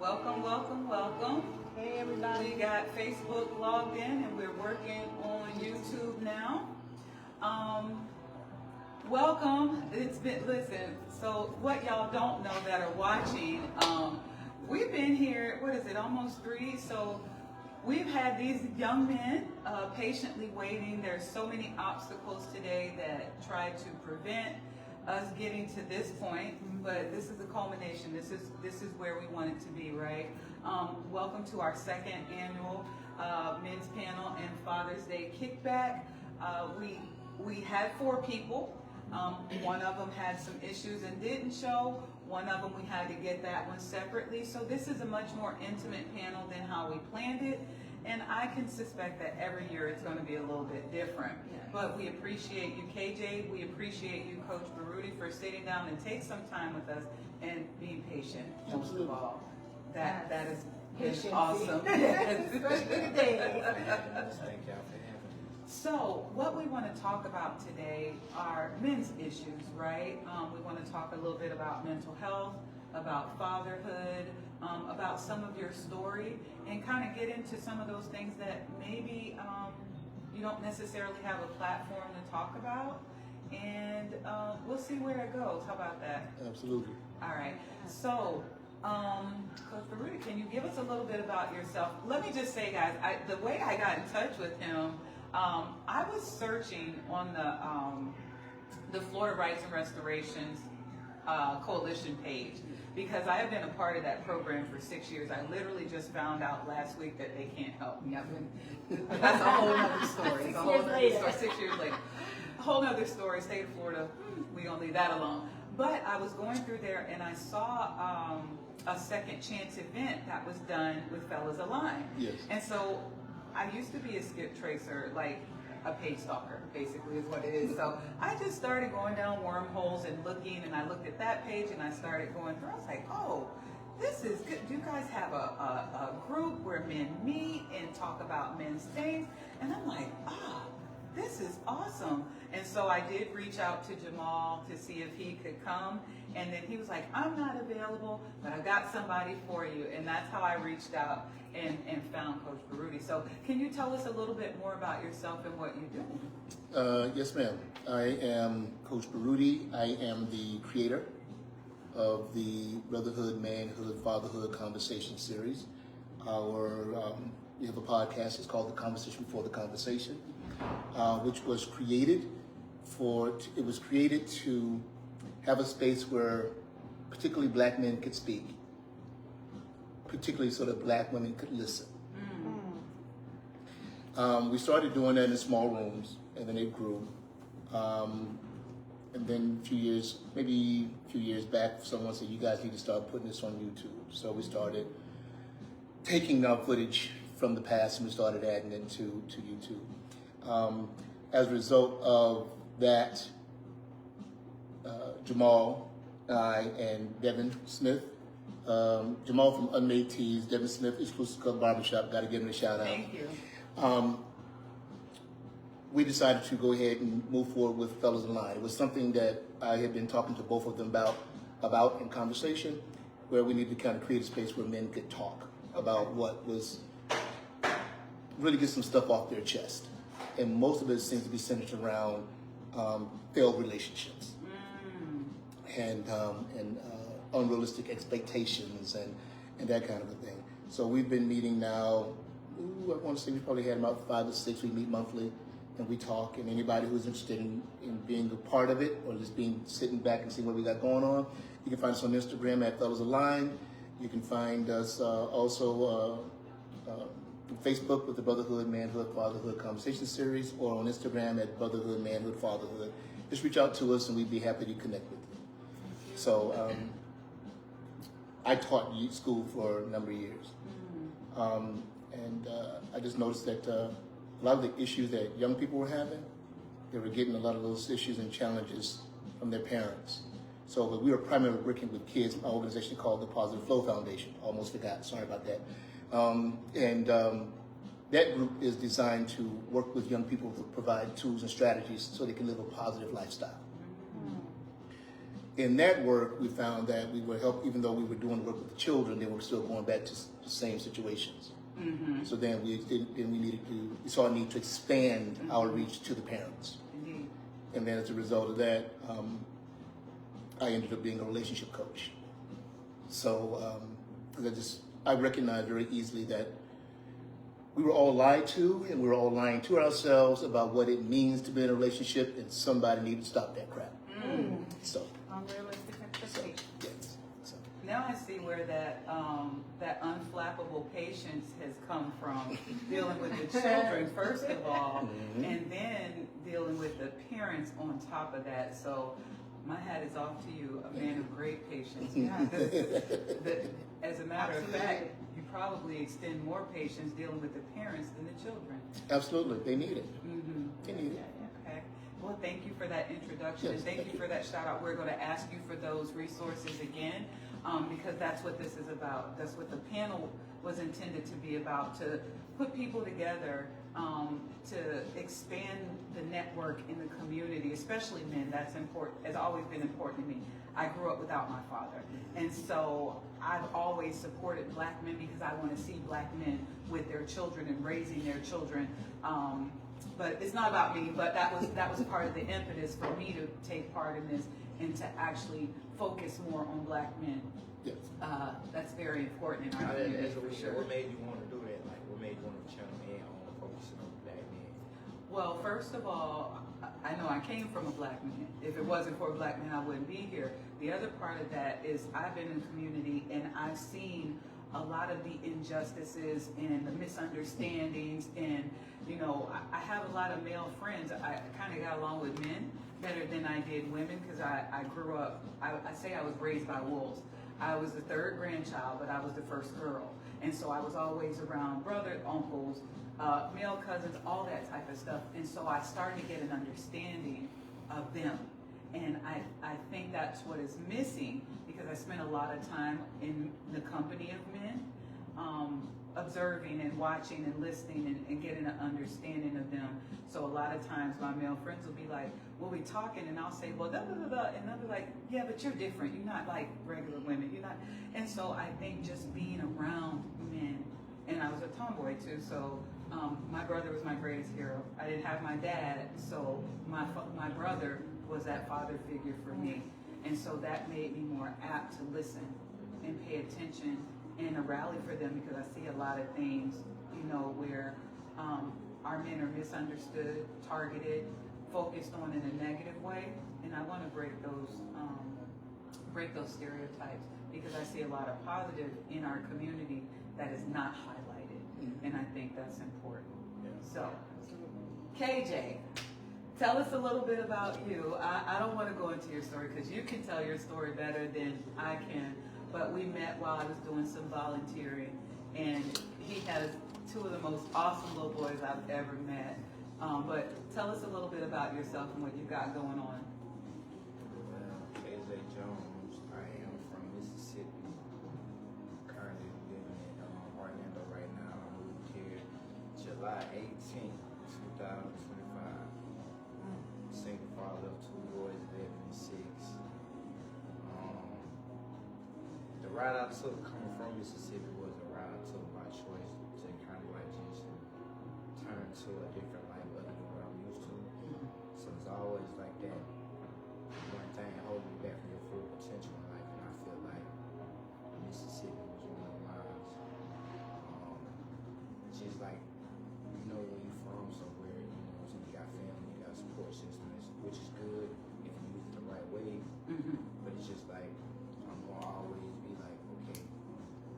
Welcome, welcome, welcome. Hey everybody. We got Facebook logged in and we're working on YouTube now. Welcome. Listen, so what y'all don't know that are watching, we've been here, what is it, almost 3? So we've had these young men patiently waiting. There's so many obstacles today that try to prevent us getting to this point, but this is the culmination. This is where we want it to be, right? Welcome to our second annual Men's Panel and Father's Day Kickback. We had 4 people. One of them had some issues and didn't show. One of them we had to get that one separately. So this is a much more intimate panel than how we planned it. And I can suspect that every year it's going to be a little bit different. But we appreciate you, KJ. We appreciate you, Coach Baruti, for sitting down and take some time with us and being patient, most of all. That is awesome. Especially today. Thank y'all for having me. So what we want to talk about today are men's issues, right? We want to talk a little bit about mental health, about fatherhood, about some of your story, and kind of get into some of those things that maybe you don't necessarily have a platform to talk about. And we'll see where it goes. How about that? Absolutely. All right. So, Coach Baruti, can you give us a little bit about yourself? Let me just say, guys, the way I got in touch with him, I was searching on the Florida Rights and Restorations Coalition page because I have been a part of that program for 6 years. I literally just found out last week that they can't help me. That's a whole other story. It's a whole other story. 6 years later. A whole other story. State of Florida, we don't leave that alone. But I was going through there and I saw a second chance event that was done with Fellas Aligned. Yes. And so I used to be a skip tracer, like a page stalker, basically is what it is. So I just started going down wormholes and looking, and I looked at that page and I started going through. I was like, oh, this is good. Do you guys have a group where men meet and talk about men's things? And I'm like, this is awesome. And so I did reach out to Jamal to see if he could come. And then he was like, I'm not available, but I got somebody for you. And that's how I reached out and found Coach Baruti. So can you tell us a little bit more about yourself and what you do? Yes, ma'am. I am Coach Baruti. I am the creator of the Brotherhood, Manhood, Fatherhood Conversation series. We have a podcast. It's called The Conversation Before the Conversation, which was created to have a space where particularly black men could speak, particularly so that black women could listen. We started doing that in small rooms, and then it grew. And then maybe a few years back, someone said, you guys need to start putting this on YouTube. So we started taking our footage from the past and we started adding it to YouTube. As a result of that, Jamal, I, and Devin Smith, Jamal from Unmade Tees, Devin Smith, Exclusive Club Barbershop, got to give him a shout out. Thank you. We decided to go ahead and move forward with Fellas Aligned. It was something that I had been talking to both of them about in conversation, where we needed to kind of create a space where men could talk about what was, really get some stuff off their chest. And most of it seems to be centered around failed relationships and unrealistic expectations and that kind of a thing. So we've been meeting now, I want to say we probably had about 5 or 6. We meet monthly and we talk, and anybody who's interested in being a part of it or just sitting back and seeing what we got going on, you can find us on Instagram at Fellas Aligned. You can find us also on Facebook with the Brotherhood, Manhood, Fatherhood Conversation Series, or on Instagram at Brotherhood, Manhood, Fatherhood. Just reach out to us and we'd be happy to connect with you. So I taught youth school for a number of years. And I just noticed that a lot of the issues that young people were having, they were getting a lot of those issues and challenges from their parents. So we were primarily working with kids, an organization called the Positive Flow Foundation. Almost forgot, sorry about that. That group is designed to work with young people to provide tools and strategies so they can live a positive lifestyle. in that work, we found that we were even though we were doing work with the children, they were still going back to the same situations. Mm-hmm. So then we saw a need to expand our reach to the parents. Indeed. And then as a result of that, I ended up being a relationship coach. So I recognized very easily that we were all lied to, and we were all lying to ourselves about what it means to be in a relationship, and somebody needed to stop that crap. So, Unrealistic expectations. yes. So, Now I see where that unflappable patience has come from, dealing with the children first of all, and then dealing with the parents on top of that. So my hat is off to you, a man of great patience. As a matter of fact, you probably extend more patience dealing with the parents than the children. absolutely, they need it. Mm-hmm. They need it. Okay. Well, thank you for that introduction, Yes, and thank you for that shout out. We're going to ask you for those resources again, because that's what this is about. That's what the panel was intended to be about, to put people together, to expand the network in the community, especially men. That's important, has always been important to me. I grew up without my father, and so I've always supported black men because I want to see black men with their children and raising their children. But it's not about me, but that was part of the impetus for me to take part in this and to actually focus more on black men. Yes. That's very important in our community, for sure. What made you want to do that? Like, what made you want to channel in on focusing on black men? Well, first of all, I know I came from a black man. If it wasn't for a black man, I wouldn't be here. The other part of that is I've been in the community and I've seen a lot of the injustices and the misunderstandings, and I have a lot of male friends. I kind of got along with men better than I did women because I grew up, I say I was raised by wolves. I was the third grandchild, but I was the first girl. And so I was always around brother, uncles, male cousins, all that type of stuff. And so I started to get an understanding of them. And I think that's what is missing, because I spent a lot of time in the company of men, observing and watching and listening and getting an understanding of them. So a lot of times my male friends will be like, we'll be talking and I'll say, well, da, da, da, da, and they'll be like, yeah, but you're different. You're not like regular women. You're not. And so I think just being around men, and I was a tomboy too, so my brother was my greatest hero. I didn't have my dad, so my brother was that father figure for me. And so that made me more apt to listen and pay attention and to rally for them, because I see a lot of things, where our men are misunderstood, targeted, focused on in a negative way. And I want to break those stereotypes, because I see a lot of positive in our community that is not highlighted. And I think that's important. So, KJ, tell us a little bit about you. I don't want to go into your story because you can tell your story better than I can. But we met while I was doing some volunteering, and he has two of the most awesome little boys I've ever met. But tell us a little bit about yourself and what you got going on. KJ Jones. I am from Mississippi. Currently living in Orlando right now. I moved here July 18th, 2025. Single father of two boys, 11 and 6. The route I took coming from Mississippi was a route I took by choice to kind of like just turn to a different life other than what I'm used to. So it's always like that one thing holding me back from your full potential in life, and I feel like Mississippi was one of mine. Just like, when you're from somewhere, so you got family, you got support systems, which is good if you use it the right way. But it's just like, I'm gonna always be like, okay,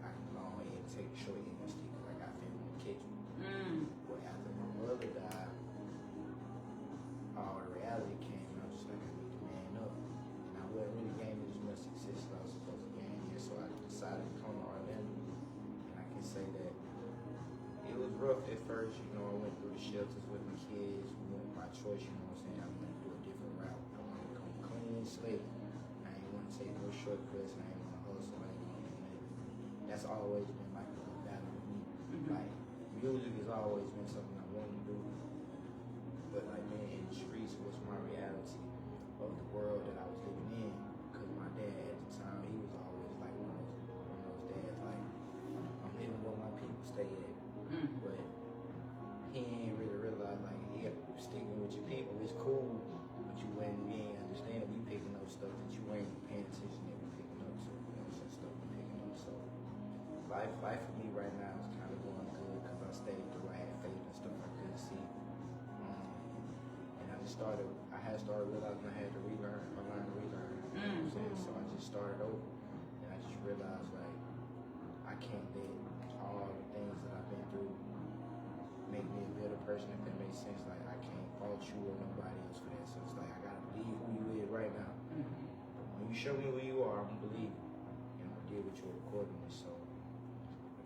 I can go ahead and take the short end of the stick because I got family to catch me. But after my mother died, all the reality came, and I was just like, I need to man up. And I wasn't really gaining as much success as I was supposed to gain here, so I decided to come to Orlando. And I can say that it was rough at first, I went through the shelters with my kids, we went by choice, I was going to do a different route. I wanted to come clean slate. I ain't want to take no shortcuts, and I ain't want to hustle, I ain't want to do nothing. That's always been like a battle with me. Like, music has always been something I wanted to do, but like being in the streets was my reality of the world that I was living in, because dad at the time, he was always like one of those dads, like, I'm living where my people stay at. But he ain't really realized, like, yeah, sticking with your people is cool, but you ain't understanding. We picking up stuff that you ain't paying attention to. We picking up some stuff we picking up. So life for me right now is kind of going good because I stayed through. I had faith and stuff I couldn't see. And I had started realizing I had to relearn. I learned to relearn. You know what I'm saying? So I just started over, and I just realized, like, I can't let all the things that I've been through make me a better person, if that makes sense. Like, I can't fault you or nobody else for that. So it's like, I gotta believe who you is right now. When you show me who you are, I'm gonna believe you. And I'm gonna deal with you accordingly. So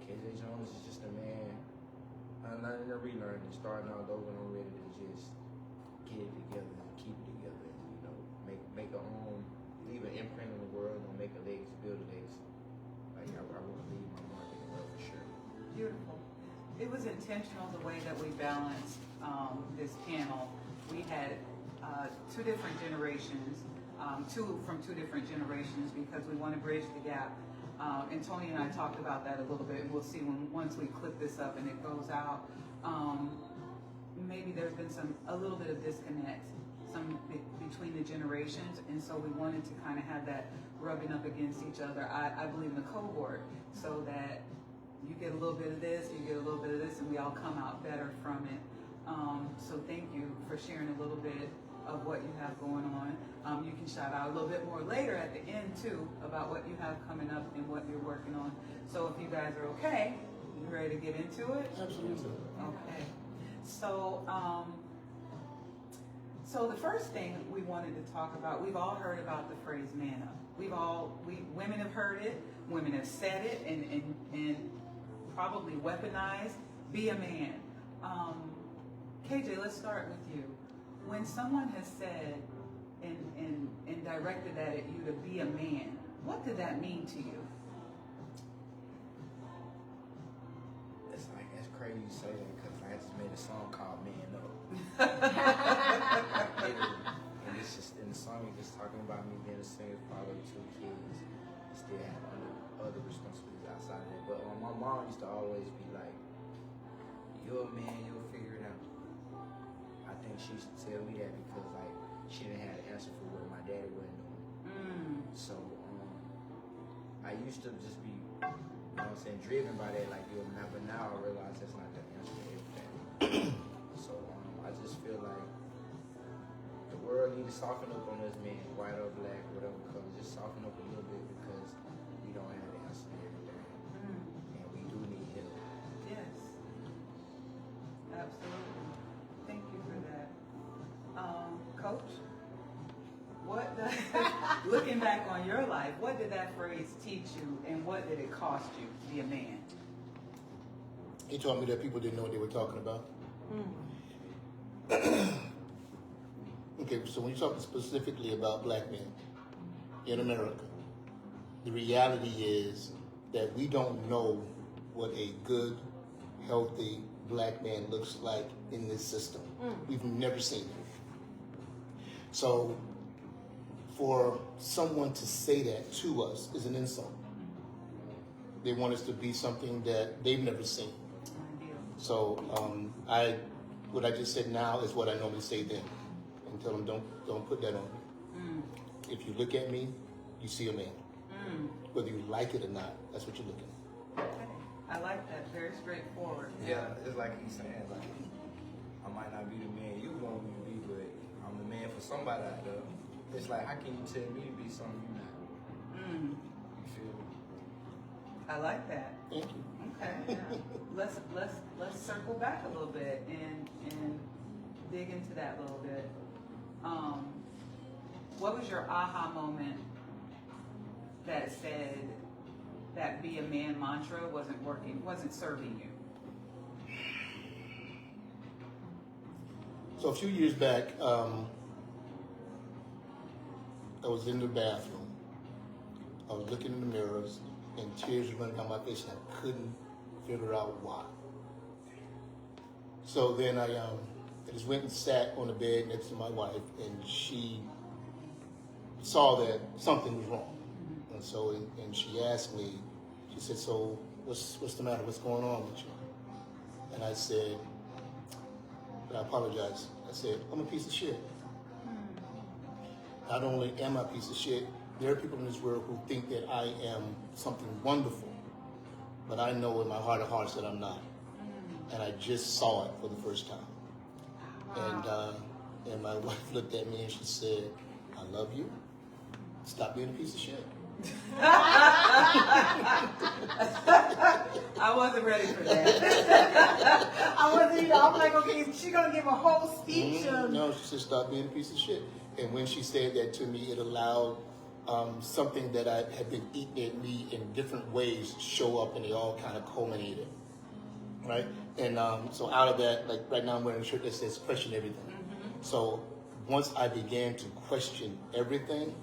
KJ Jones is just a man unlearning and relearning, starting all over, and I'm ready to just get it together and keep it together, and, you know, make a own, leave an imprint in the world, and make a legacy, build a legacy. Like, I want to leave my mark in the world for sure. Beautiful. It was intentional the way that we balanced this panel. We had two different generations, from two different generations, because we want to bridge the gap. And Tony and I talked about that a little bit, and we'll see once we clip this up and it goes out. Maybe there's been a little bit of disconnect between the generations, and so we wanted to kind of have that rubbing up against each other. I believe in the cohort, so that you get a little bit of this, you get a little bit of this, and we all come out better from it. So thank you for sharing a little bit of what you have going on. You can shout out a little bit more later at the end too about what you have coming up and what you're working on. So if you guys are okay, you ready to get into it? Absolutely. Okay. So, so the first thing we wanted to talk about, we've all heard about the phrase "man up." Women have heard it, women have said it, and probably weaponized. Be a man. KJ, let's start with you. When someone has said and directed that at you to be a man, what did that mean to you? It's like, that's crazy you say that, because I just made a song called Man Up. And it's just, in the song, it's just talking about me being a single father of 2 kids, still have other responsibilities outside of that. But my mom used to always be like, you're a man, you'll figure it out. I think she used to tell me that because, like, she didn't have an answer for what my daddy wasn't doing. So I used to just be, you know what I'm saying, driven by that, like, you're a man. But now I realize that's not the answer to everything. So I just feel like the world needs to soften up on us men, white or black, whatever color. Just soften up a little bit, because we don't have the answer to everything, and we do need help. Yes, absolutely. Thank you for that. Coach, looking back on your life, what did that phrase teach you, and what did it cost you to be a man? He told me that people didn't know what they were talking about. Okay, so when you're talking specifically about black men in America, the reality is that we don't know what a good, healthy black man looks like in this system. We've never seen it. So for someone to say that to us is an insult. They want us to be something that they've never seen. So what I just said now is what I normally say then, and tell them don't put that on me. If you look at me, you see a man. Whether you like it or not, that's what you're looking at. Okay. I like that. Very straightforward. Yeah, it's like he's saying, like, I might not be the man you want me to be, but I'm the man for somebody out there. It's like, how can you tell me to be something you're not? You feel me? I like that. Thank you. Okay. Yeah. Let's circle back a little bit and dig into that a little bit. What was your aha moment that said that be a man mantra wasn't working, wasn't serving you? So a few years back, I was in the bathroom. I was looking in the mirrors, and tears were running down my face, and I couldn't figure out why. So then I just went and sat on the bed next to my wife, and she saw that something was wrong. And so, and she asked me, she said, so what's the matter? What's going on with you? And I said, I apologize. I said, I'm a piece of shit. Not only am I a piece of shit, there are people in this world who think that I am something wonderful, but I know in my heart of hearts that I'm not. And I just saw it for the first time. And my wife looked at me and she said, I love you. Stop being a piece of shit. I wasn't ready for that. I wasn't either. I'm like, okay, is she gonna give a whole speech? No, she said, stop being a piece of shit. And when she said that to me, it allowed something that I had been eating at me in different ways show up, and they all kind of culminated. Right? And so out of that, like right now I'm wearing a shirt that says question everything. Mm-hmm. So once I began to question everything,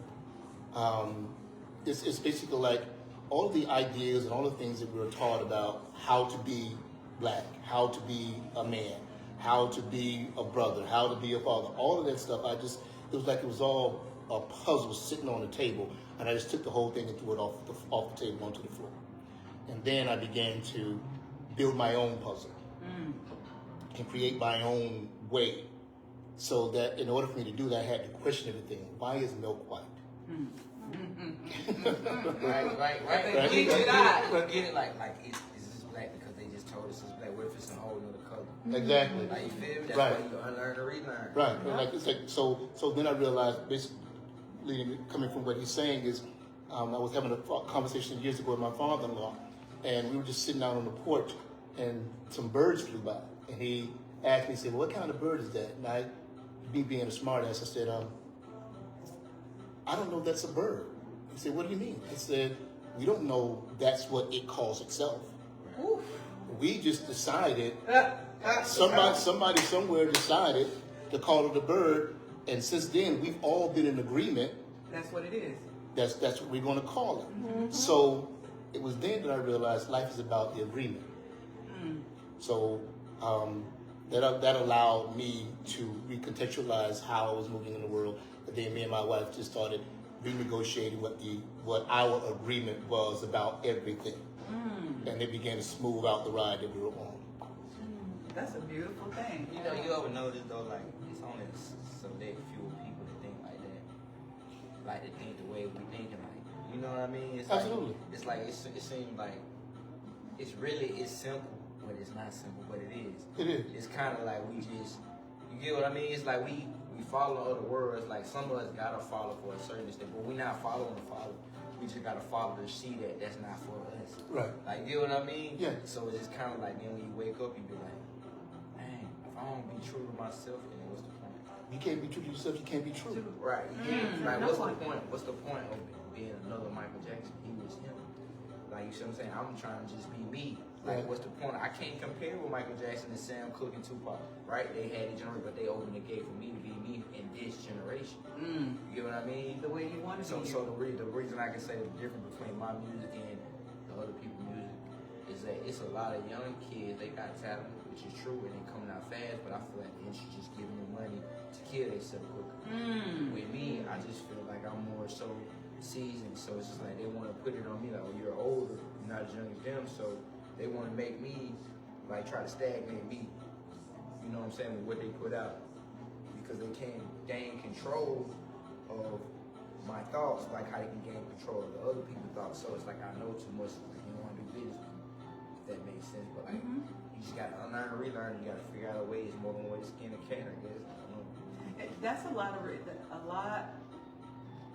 it's basically like all the ideas and all the things that we were taught about how to be black, how to be a man, how to be a brother, how to be a father, all of that stuff, it was like it was all a puzzle sitting on the table, and I just took the whole thing and threw it off the table onto the floor. And then I began to build my own puzzle and create my own way, so that in order for me to do that, I had to question everything. Why is milk white? Right. You got But get it like is this black because they just told us it's black? What if it's a whole other color? Exactly. Like, you feel me? That's Right. why you unlearn and relearn. Right. Yeah. Like it's like so then I realized, basically coming from what he's saying is, I was having a conversation years ago with my father-in-law, and we were just sitting out on the porch, and some birds flew by, and he asked me, he said, well, what kind of bird is that? And I, me being a smart ass, I said, I don't know, that's a bird. He said, what do you mean? I said, we don't know that's what it calls itself. Oof. We just decided, somebody somewhere decided to call it a bird, and since then we've all been in agreement. That's what it is. That's what we're going to call it. Mm-hmm. So it was then that I realized life is about the agreement. So that allowed me to recontextualize how I was moving in the world. But then me and my wife just started renegotiating what our agreement was about everything, and it began to smooth out the ride that we were on. That's a beautiful thing. You know, you ever notice though, like it's only select few people that think like that, like they think the way we thinking, like, you know what I mean? It's Absolutely. Like, it seems like it's simple, but it's not simple, but it is. It is. It's kind of like we just, you get what I mean? It's like we follow other words. Like some of us gotta follow for a certain extent, but we're not following to follow. We just gotta follow to see that that's not for us. Right. Like, you know what I mean? Yeah. So it's just kind of like then when you wake up, you be like, dang, if I don't be true to myself, then what's the point? You can't be true to yourself. You can't be true. Right. Like, no what's point. the point? What's the point of being another Michael Jackson? He was him. Like, you see what I'm saying? I'm trying to just be me. Like, Right. what's the point? I can't compare with Michael Jackson and Sam Cooke and Tupac, right? They had a generation, but they opened the gate for me to be me in this generation. You get what I mean? The way you want to So be. the reason I can say the difference between my music and the other people's music is that it's a lot of young kids, they got talent, which is true, and they coming out fast, but I feel like the industry just giving them money to kill themselves quicker. With me, I just feel like I'm more so seasoned, so it's just like they want to put it on me, like, oh, you're older, you're not as young as them, so they want to make me, like, try to stagnate me, you know what I'm saying, with what they put out, because they can't gain control of my thoughts, like how they can gain control of the other people's thoughts. So it's like I know too much, like you don't want to do business with me, if that makes sense. But like you just gotta unlearn and relearn. You gotta figure out a way. It's more than a way to skin a cat, I guess. I don't know. That's a lot.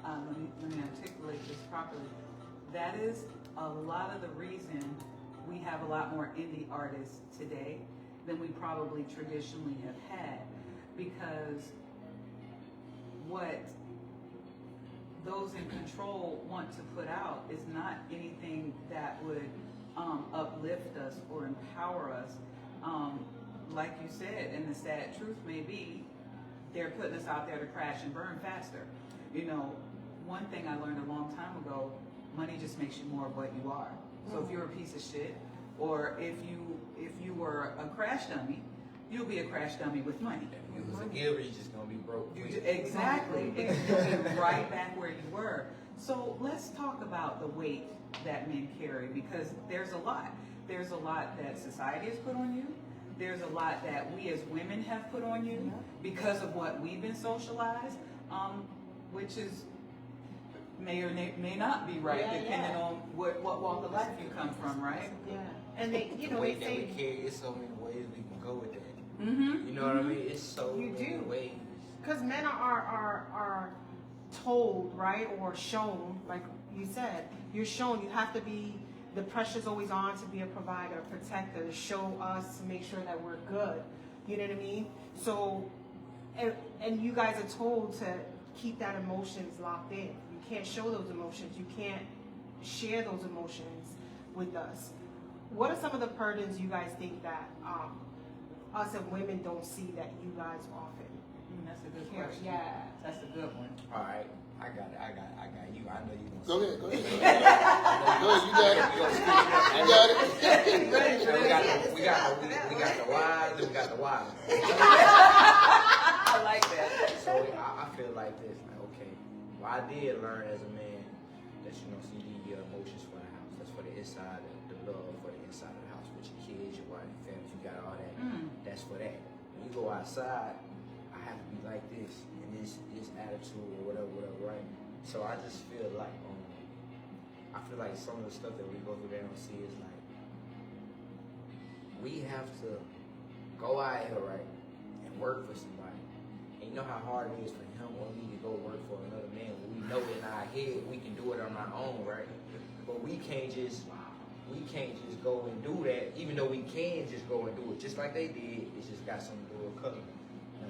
Let me articulate this properly. That is a lot of the reason we have a lot more indie artists today than we probably traditionally have had, because what those in control want to put out is not anything that would uplift us or empower us. Like you said, and the sad truth may be, they're putting us out there to crash and burn faster. You know, one thing I learned a long time ago, money just makes you more of what you are. So if you're a piece of shit, or if you were a crash dummy, you'll be a crash dummy with money. If you was a giver, you're just gonna be broke. Exactly. You'll be right back where you were. So let's talk about the weight that men carry, because there's a lot. There's a lot that society has put on you. There's a lot that we as women have put on you because of what we've been socialized, which is may or may not be right, depending on what walk of life you come from, right? Yeah. And they, The weight that we carry, it's so many ways we can go with that. Mm-hmm. You know what I mean? It's so You many do. ways. Because men are told, right, or shown, like you said, you're shown you have to be, the pressure's always on to be a provider, a protector, to show us, to make sure that we're good. You know what I mean? So, and you guys are told to keep that emotions locked in. You can't show those emotions. You can't share those emotions with us. What are some of the burdens you guys think that us and women don't see that you guys often? That's a good Carry? question. Yeah. That's a good one. All right, I got you. I know you Go gonna ahead, go ahead. Go ahead, you got it. You got it. we got the whys and we got the whys. I like that. So I feel like this. Like, okay, well, I did learn as a man that you need your emotions for the house. That's for the inside, the love for the inside of the house with your kids, your wife, your family. You got all that. That's for that. When you go outside, I have to be like this and this attitude or whatever, right? So I just feel like I feel like some of the stuff that we go through there and see is like we have to go out here, right, and work for somebody. And you know how hard it is for him or me to go work for another man. We know in our head we can do it on our own, right? But we can't just go and do that, even though we can just go and do it just like they did. It's just got something to do with color.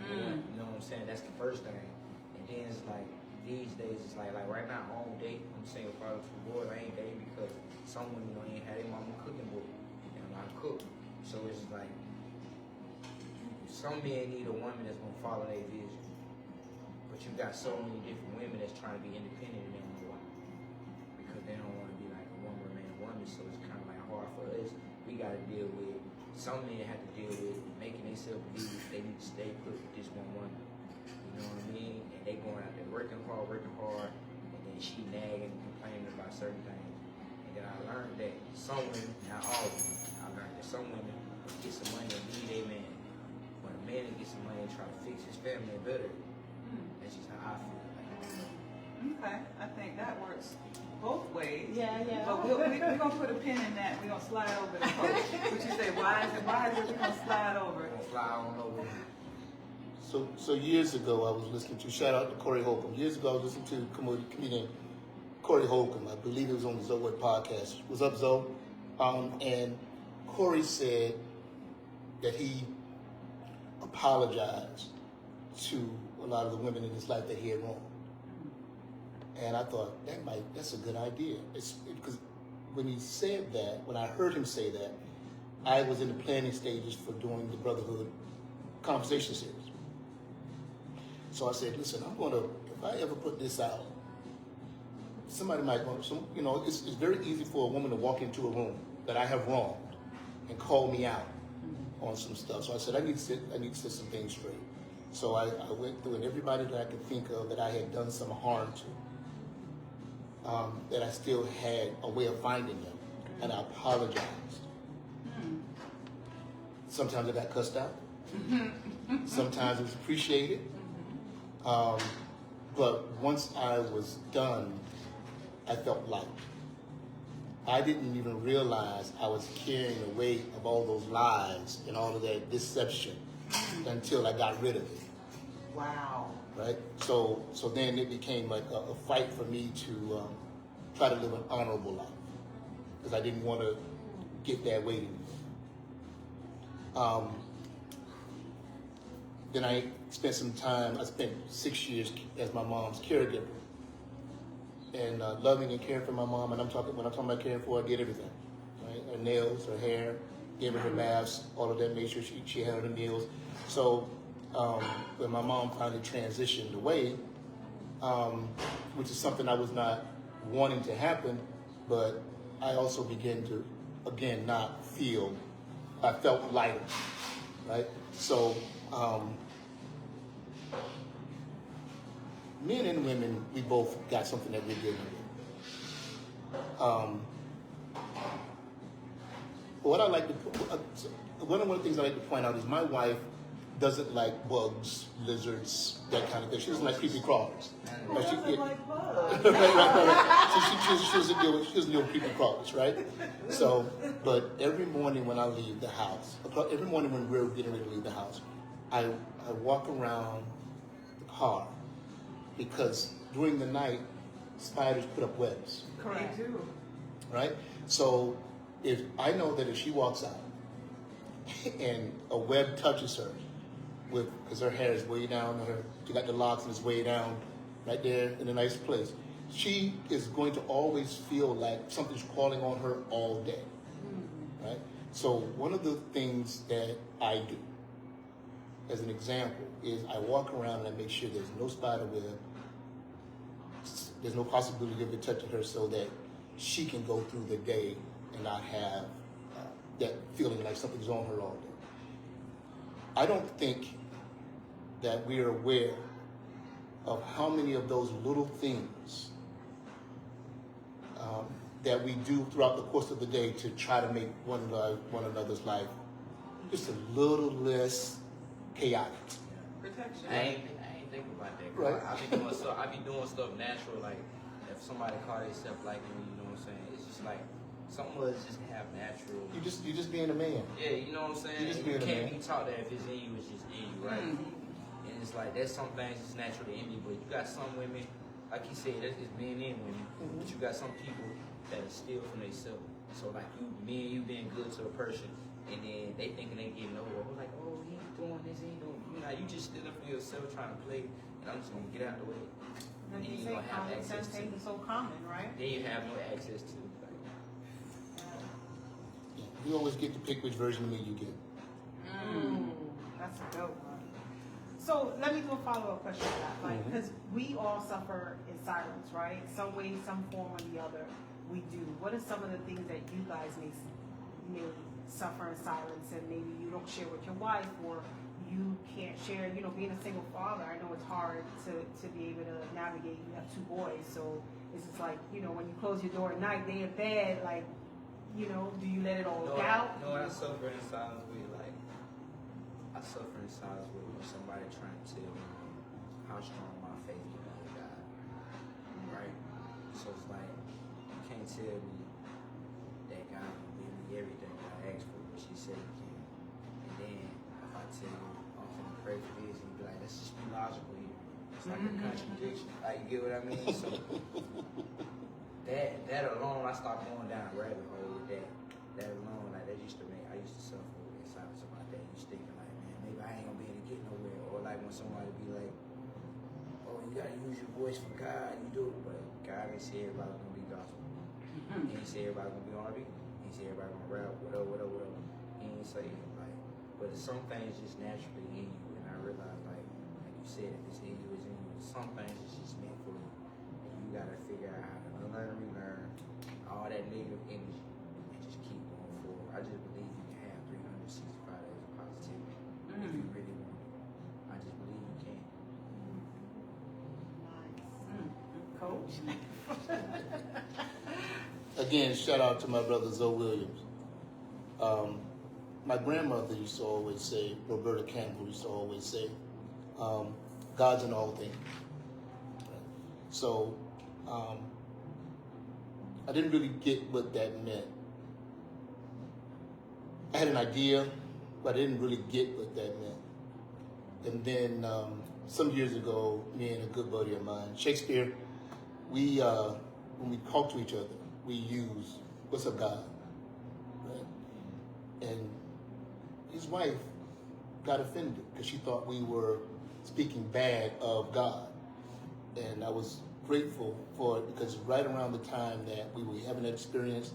You know what I'm saying? That's the first thing. And then it's like these days it's like right now I don't date. I'm single father to boys. I ain't dating because some women ain't had their mama cooking with me, and I cook. So it's like some men need a woman that's gonna follow their vision. But you got so many different women that's trying to be independent and they don't know why. Because they don't want to be like a woman remain a woman. So it's kind of like hard for us. We got to deal with, some men have to deal with making themselves believe they need to stay put with this one woman. You know what I mean? And they going out there working hard, and then she nagging and complaining about certain things. And then I learned that some women, not all of them, I learned that some women get some money and leave their man. When a man gets some money and try to fix his family better, that's just how I feel. Okay, I think that works both ways. Yeah. But we're going to put a pin in that. We're going to slide over the coach. What you say, why is it we're going to slide over? I'm gonna fly on over. So years ago, I was listening to, shout out to Corey Holcomb. Years ago, I was listening to comedian Corey Holcomb. I believe it was on the Zoe podcast. What's up, Zoe? And Corey said that he apologized to a lot of the women in his life that he had wronged. And I thought, that's a good idea. Because when he said that, when I heard him say that, I was in the planning stages for doing the Brotherhood conversation series. So I said, listen, if I ever put this out, somebody might want it's very easy for a woman to walk into a room that I have wronged and call me out on some stuff. So I said, I need to set some things straight. So I went through, and everybody that I could think of that I had done some harm to, that I still had a way of finding them, and I apologized. Sometimes I got cussed out. Sometimes it was appreciated. But once I was done, I felt light. I didn't even realize I was carrying the weight of all those lies and all of that deception until I got rid of it. Wow. Right? So then it became like a fight for me to try to live an honorable life, because I didn't want to get that weight anymore. Then I spent 6 years as my mom's caregiver, and loving and caring for my mom. And when I'm talking about caring for her, I did everything, right? Her nails, her hair, gave her baths, all of that, made sure she had her meals. So when my mom finally transitioned away, which is something I was not wanting to happen, but I also began to, again, not feel, I felt lighter, right? So men and women, we both got something that we're dealing with. What I like to, one of the things I like to point out is my wife doesn't like bugs, lizards, that kind of thing. She doesn't like creepy crawlers. Who Right, doesn't like bugs? right. She doesn't deal with creepy crawlers, right? So, but every morning when I leave the house, every morning when we're getting ready to leave the house, I walk around the car because during the night, spiders put up webs, Correct. They do. right? So, if I know that if she walks out and a web touches her, because her hair is way down, she got the locks and it's way down, right there in a nice place. She is going to always feel like something's crawling on her all day, right? So one of the things that I do, as an example, is I walk around and I make sure there's no spider web, there's no possibility of it touching her, so that she can go through the day and not have that feeling like something's on her all day. I don't think that we are aware of how many of those little things that we do throughout the course of the day to try to make one another's life just a little less chaotic. Protection. I ain't think about that. Right. I be doing stuff natural, like if somebody call themselves like me, you know what I'm saying? It's just like some of us just have natural. You just being a man. Yeah, you know what I'm saying? You just You being a can't man. be taught that if it's in you, it's just in you, right? And it's like there's some things that's naturally in me, but you got some women, like you said, that's just being in women. But you got some people that are steal from themselves. So like me and you being good to a person, and then they thinking they getting over. We're like, oh, he ain't doing this, he ain't doing. You know, you just stealing for yourself, trying to play, and I'm just gonna get out the way. Like you you say, don't have common access sense to ain't it. so common, right? Then you have no access to. Like, You always get to pick which version of me you get. That's a good one. So let me do a follow-up question to that, like, because we all suffer in silence, right? Some way, some form or the other, we do. What are some of the things that you guys may suffer in silence, and maybe you don't share with your wife, or you can't share? You know, being a single father, I know it's hard to be able to navigate. You have 2 boys, so it's just like, you know, when you close your door at night, they in bed, like, you know, do you let it all out? No, I suffer in silence with like. I suffer in silence with when somebody trying to tell me how strong my faith is in God. Right? So it's like you can't tell me that God will give me everything I ask for, but she said he can. And then if I tell you I'm gonna pray for this, and you be like, let's just be logical here. It's like a contradiction. Like, you get what I mean? So that alone, I start going down a rabbit hole with that. That alone, like that used to make, I used to suffer in silence about that. You just thinking like, man, maybe I ain't gonna be able to get nowhere. Or like when somebody be like, oh, you gotta use your voice for God, you do. But God ain't say everybody's gonna be gospel. He ain't say everybody's gonna be R&B. He ain't say everybody's gonna rap, whatever. He ain't say it. Like, but some things just naturally in you. And I realized, like you said, if it's in you, it's in you. Some things is just meant for you. And you gotta figure out how to relearn all that negative energy and just keep going forward. I just believe you can have 365 days of positivity if you really want it. I just believe you can. Coach? Again, shout out to my brother Zoe Williams. My grandmother used to always say, Roberta Campbell used to always say, God's in all things. So I didn't really get what that meant. I had an idea, but I didn't really get what that meant. And then some years ago, me and a good buddy of mine, Shakespeare, we when we talk to each other, we use "What's up, God?" Right? And his wife got offended because she thought we were speaking bad of God, and I was grateful for it because right around the time that we were having that experience,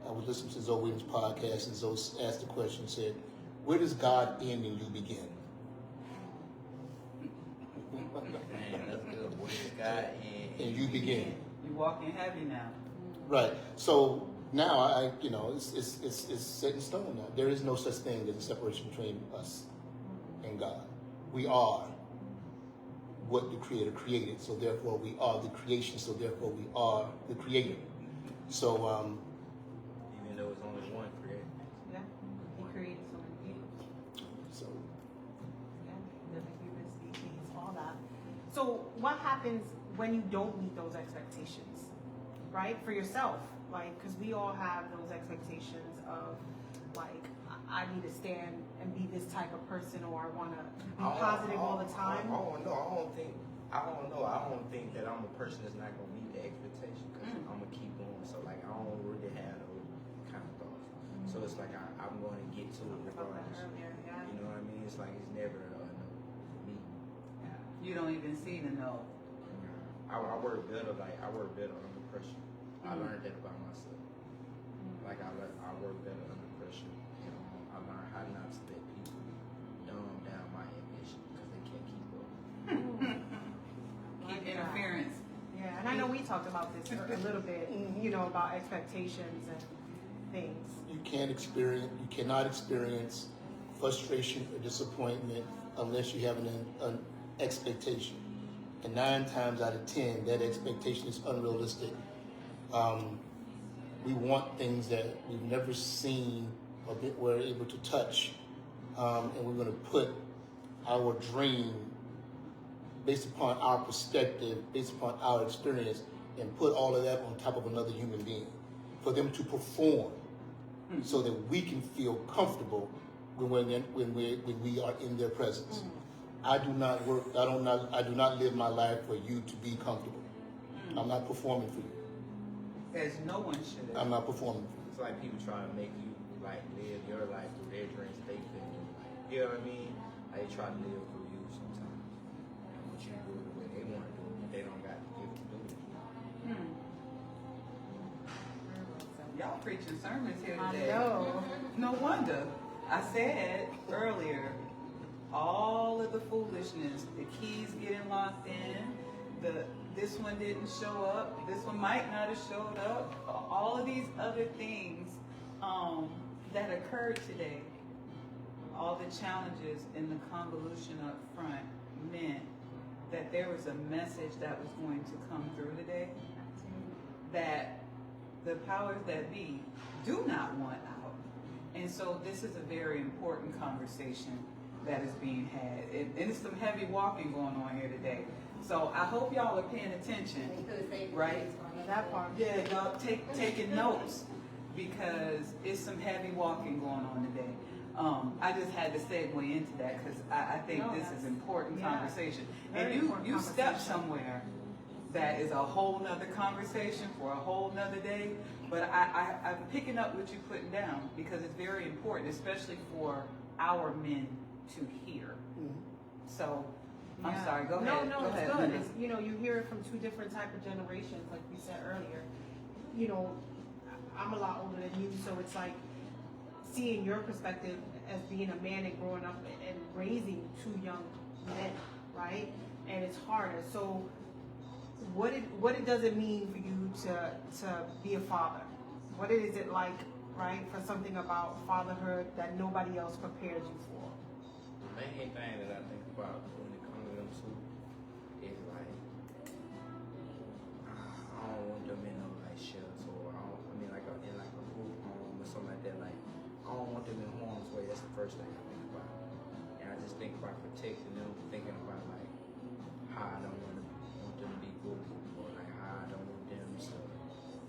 I was listening to Zoe Williams' podcast, and Zoe asked the question, said, "Where does God end and you begin?" Man, that's good. Where is God And you begin. You walking heavy now. Right. So now I it's set in stone now. There is no such thing as a separation between us and God. We are what the Creator created, so therefore we are the creation, so therefore we are the Creator. So, Even though it's only one created. Yeah, he created so many people. so Yeah, living human species, all that. So what happens when you don't meet those expectations, right? For yourself, like, because we all have those expectations of, like, I need to stand and be this type of person, or I want to be positive all the time. I don't know. I don't think that I'm a person that's not gonna meet the expectation because I'm gonna keep going. So like I don't really have those kind of thoughts. So it's like I'm going to get to it regardless. Earlier, yeah. You know what I mean? It's like it's never no me. You don't even see the no. I work better under pressure. I learned that about myself. Like I work better under pressure. You know, I learned how not to let people dumb down my ambition because they can't keep up. Keep interference. Yeah, and I know we talked about this a little bit, you know, about expectations and things. you cannot experience frustration or disappointment unless you have an expectation. And 9 times out of 10, that expectation is unrealistic. We want things that we've never seen or we're able to touch, and we're going to put our dream based upon our perspective, based upon our experience, and put all of that on top of another human being for them to perform, so that we can feel comfortable when we are in their presence. I do not live my life for you to be comfortable. I'm not performing for you. As no one should. I'm not performing for you. It's like people trying to make you like live your life through their dreams they couldn't do. Like, you know what I mean? Like, they try to live through you sometimes. And what you do the way they want to do it, but they don't got to give it to do it. Y'all preaching sermons here I today. know. No wonder. I said earlier, all of the foolishness, the keys getting locked in, this one didn't show up, this one might not have showed up, all of these other things that occurred today, all the challenges in the convolution up front meant that there was a message that was going to come through today that the powers that be do not want out. And so this is a very important conversation that is being had. And it's some heavy walking going on here today. So I hope y'all are paying attention, right? That part. Yeah, y'all taking notes because it's some heavy walking going on today. I just had to segue into that because I think this is important conversation. Very And important you stepped conversation. somewhere that is a whole nother conversation for a whole nother day. But I'm picking up what you're putting down because it's very important, especially for our men to hear. So I'm Yeah. sorry, go ahead. No, Go it's ahead, good. Linda. It's, you know, you hear it from 2 different type of generations, like we said earlier. You know, I'm a lot older than you, so it's like seeing your perspective as being a man and growing up and raising 2 young men, right? And it's harder. So what does it mean for you to be a father? What is it like, right, for something about fatherhood that nobody else prepared you for? The main thing that I think about when it comes to them two is like I don't want them in no like shelter or in like a group home or something like that. Like I don't want them in harm's way. That's the first thing I think about. And I just think about protecting them, thinking about like how I don't want them to be bullied or like how I don't want them to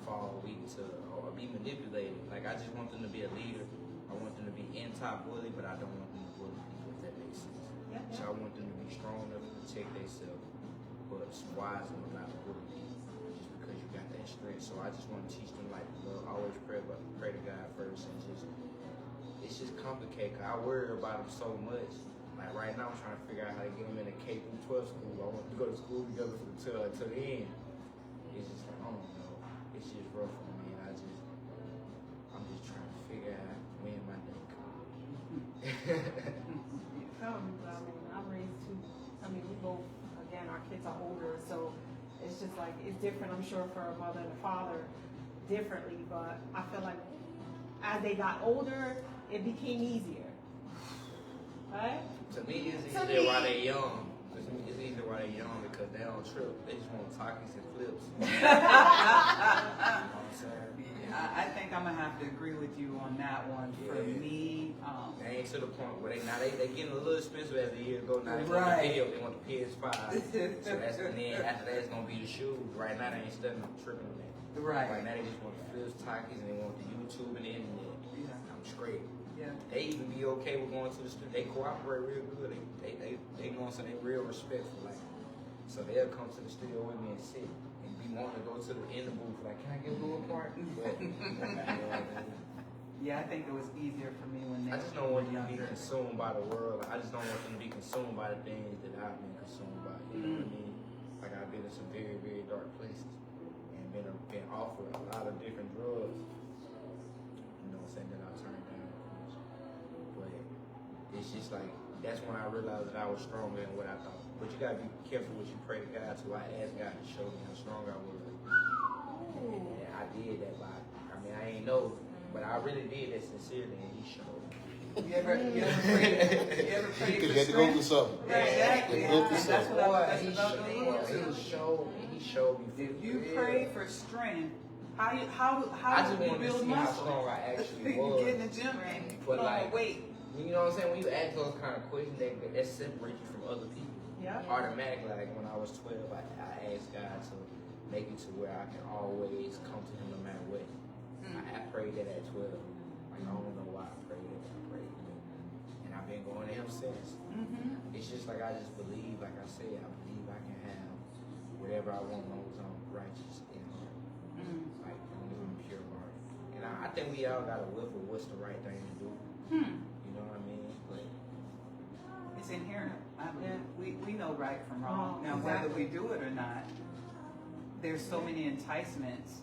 fall weak to or be manipulated. Like I just want them to be a leader. I want them to be anti-bully, but I don't want them to bully people, if that makes sense. So I want them to be strong enough to protect themselves, but wise enough not to bully people just because you got that strength. So I just want to teach them like love, always pray to God first, and it's just complicated. Cause I worry about them so much. Like right now, I'm trying to figure out how to get them in a K through 12 school. I want to go to school together until the end. It's just like I don't know. It's just rough for me, and I'm just trying to figure out when my day comes. I'm raised 2. I mean, we both, again, our kids are older, so it's just like, it's different, I'm sure, for a mother and a father differently, but I feel like as they got older, it became easier. Right? To me, it's To easier me- while they're young. It's easy why they're young because they don't trip. They just want Takis and flips. Yeah, You know what I'm saying? I think I'm gonna have to agree with you on that one. For Yeah. me, They ain't to the point where they getting a little expensive as the year go. Now they Right. want the PS5. So that's and then after that it's gonna be the shoes. Right now they ain't studying tripping on that. Right. Right now they just want the flips, Takis, and they want the YouTube and the internet. Yeah. I'm straight. yeah, They even be okay with going to the studio. They cooperate real good. They know so they real respectful. Like, so they'll come to the studio with me and sit and be wanting to go to the in the booth. Like, can I get a little part? But, you know what I mean? yeah. I think it was easier for me when they. I just don't want them to be younger. consumed by the world. I just don't want them to be consumed by the things that I've been consumed by. You know what I mean? Like I've been in some very, very dark places and been offered a lot of different drugs. You know what I'm saying? That I turned down. But it's just like that's when I realized that I was stronger than what I thought. But you gotta be careful what you pray to God. So I asked God to show me how strong I was. And I did that by, I mean, I ain't know, but I really did that sincerely, and He showed me. You ever prayed Because for you had to go through strength? something. Exactly. You had to go through And that's something. what I Boy, was he about to look. showed me. If you real. pray for strength, how I do just you wanted to build see how muscle? strong I actually You was. get in the gym and But put on like, weight. you know what I'm saying? When you ask those kind of questions, that separate you from other people. Yeah. Automatically, like when I was 12, I asked God to make it to where I can always come to Him no matter what. I prayed that at 12. Like I don't know why I prayed it, but I prayed it. And I've been going to Him since. It's just like I just believe, like I said, I believe I can have whatever I want as long as I'm righteous in heart. Like I'm living pure heart. And I think we all got a whiff of what's the right thing to do. You know what I mean? But It's inherent. I believe. Yeah. We know right from wrong. Now, Exactly. whether we do it or not, there's so many enticements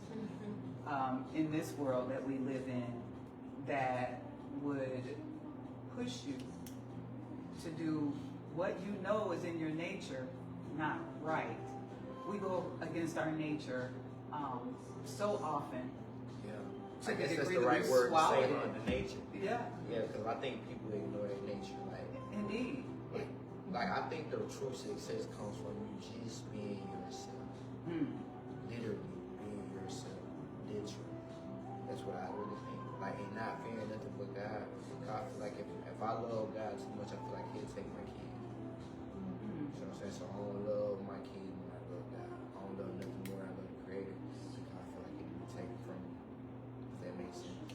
in this world that we live in that would push you to do what you know is in your nature not right. We go against our nature so often. yeah, To I the guess that's degree the that right we word to swallow say it. under nature. Yeah, Yeah, because I think people ignore their nature. indeed. Like I think the true success comes from you just being yourself. Literally being yourself. Literally. That's what I really think. Like, and not fearing nothing but God. I feel like if I love God too much, I feel like He'll take my kid. You know what I'm saying? So I don't love my kid when I love God. I don't love nothing more than I love the Creator. Because I feel like it will be taken from me. If that makes sense.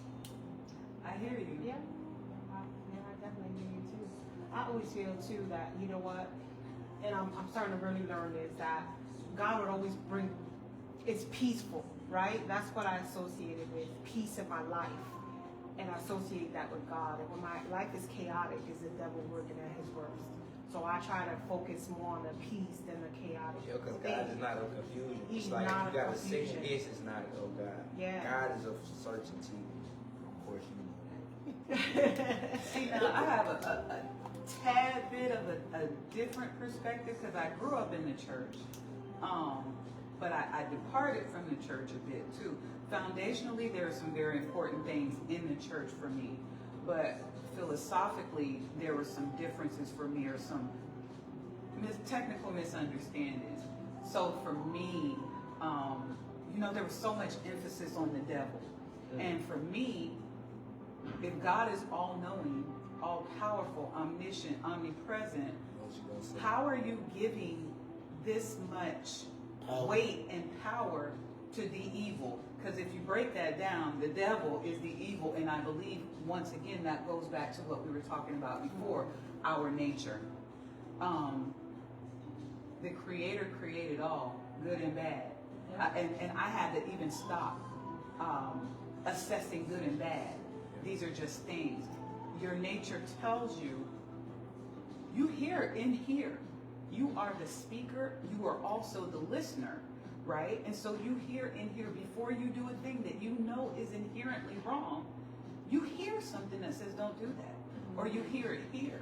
I hear you. Yeah. I definitely hear you too. I always feel too that, you know what, and I'm starting to really learn this, that God would always bring, it's peaceful, right? That's what I associated with, peace in my life. And I associate that with God. And when my life is chaotic, is the devil working at his worst. So I try to focus more on the peace than the chaotic. Yeah, because God is not of confusion. He's It's like not if you got of a second confusion. guess, it's not of God. Yeah. God is of certainty. Of course, you know that. See, now I have a tad bit of a different perspective because I grew up in the church, but I departed from the church a bit too. Foundationally, there are some very important things in the church for me, but philosophically, there were some differences for me or some technical misunderstandings. So for me, there was so much emphasis on the devil. And for me, if God is all-knowing, all-powerful, omniscient, omnipresent, What you gonna say? how are you giving this much weight and power to the evil? Because if you break that down, the devil is the evil, and I believe, once again, that goes back to what we were talking about before, our nature. The Creator created all, good and bad. And I had to even stop assessing good and bad. These are just things. Your nature tells you, you hear in here. You are the speaker, you are also the listener, right? And so you hear in here before you do a thing that you know is inherently wrong. You hear something that says don't do that. Or you hear it here.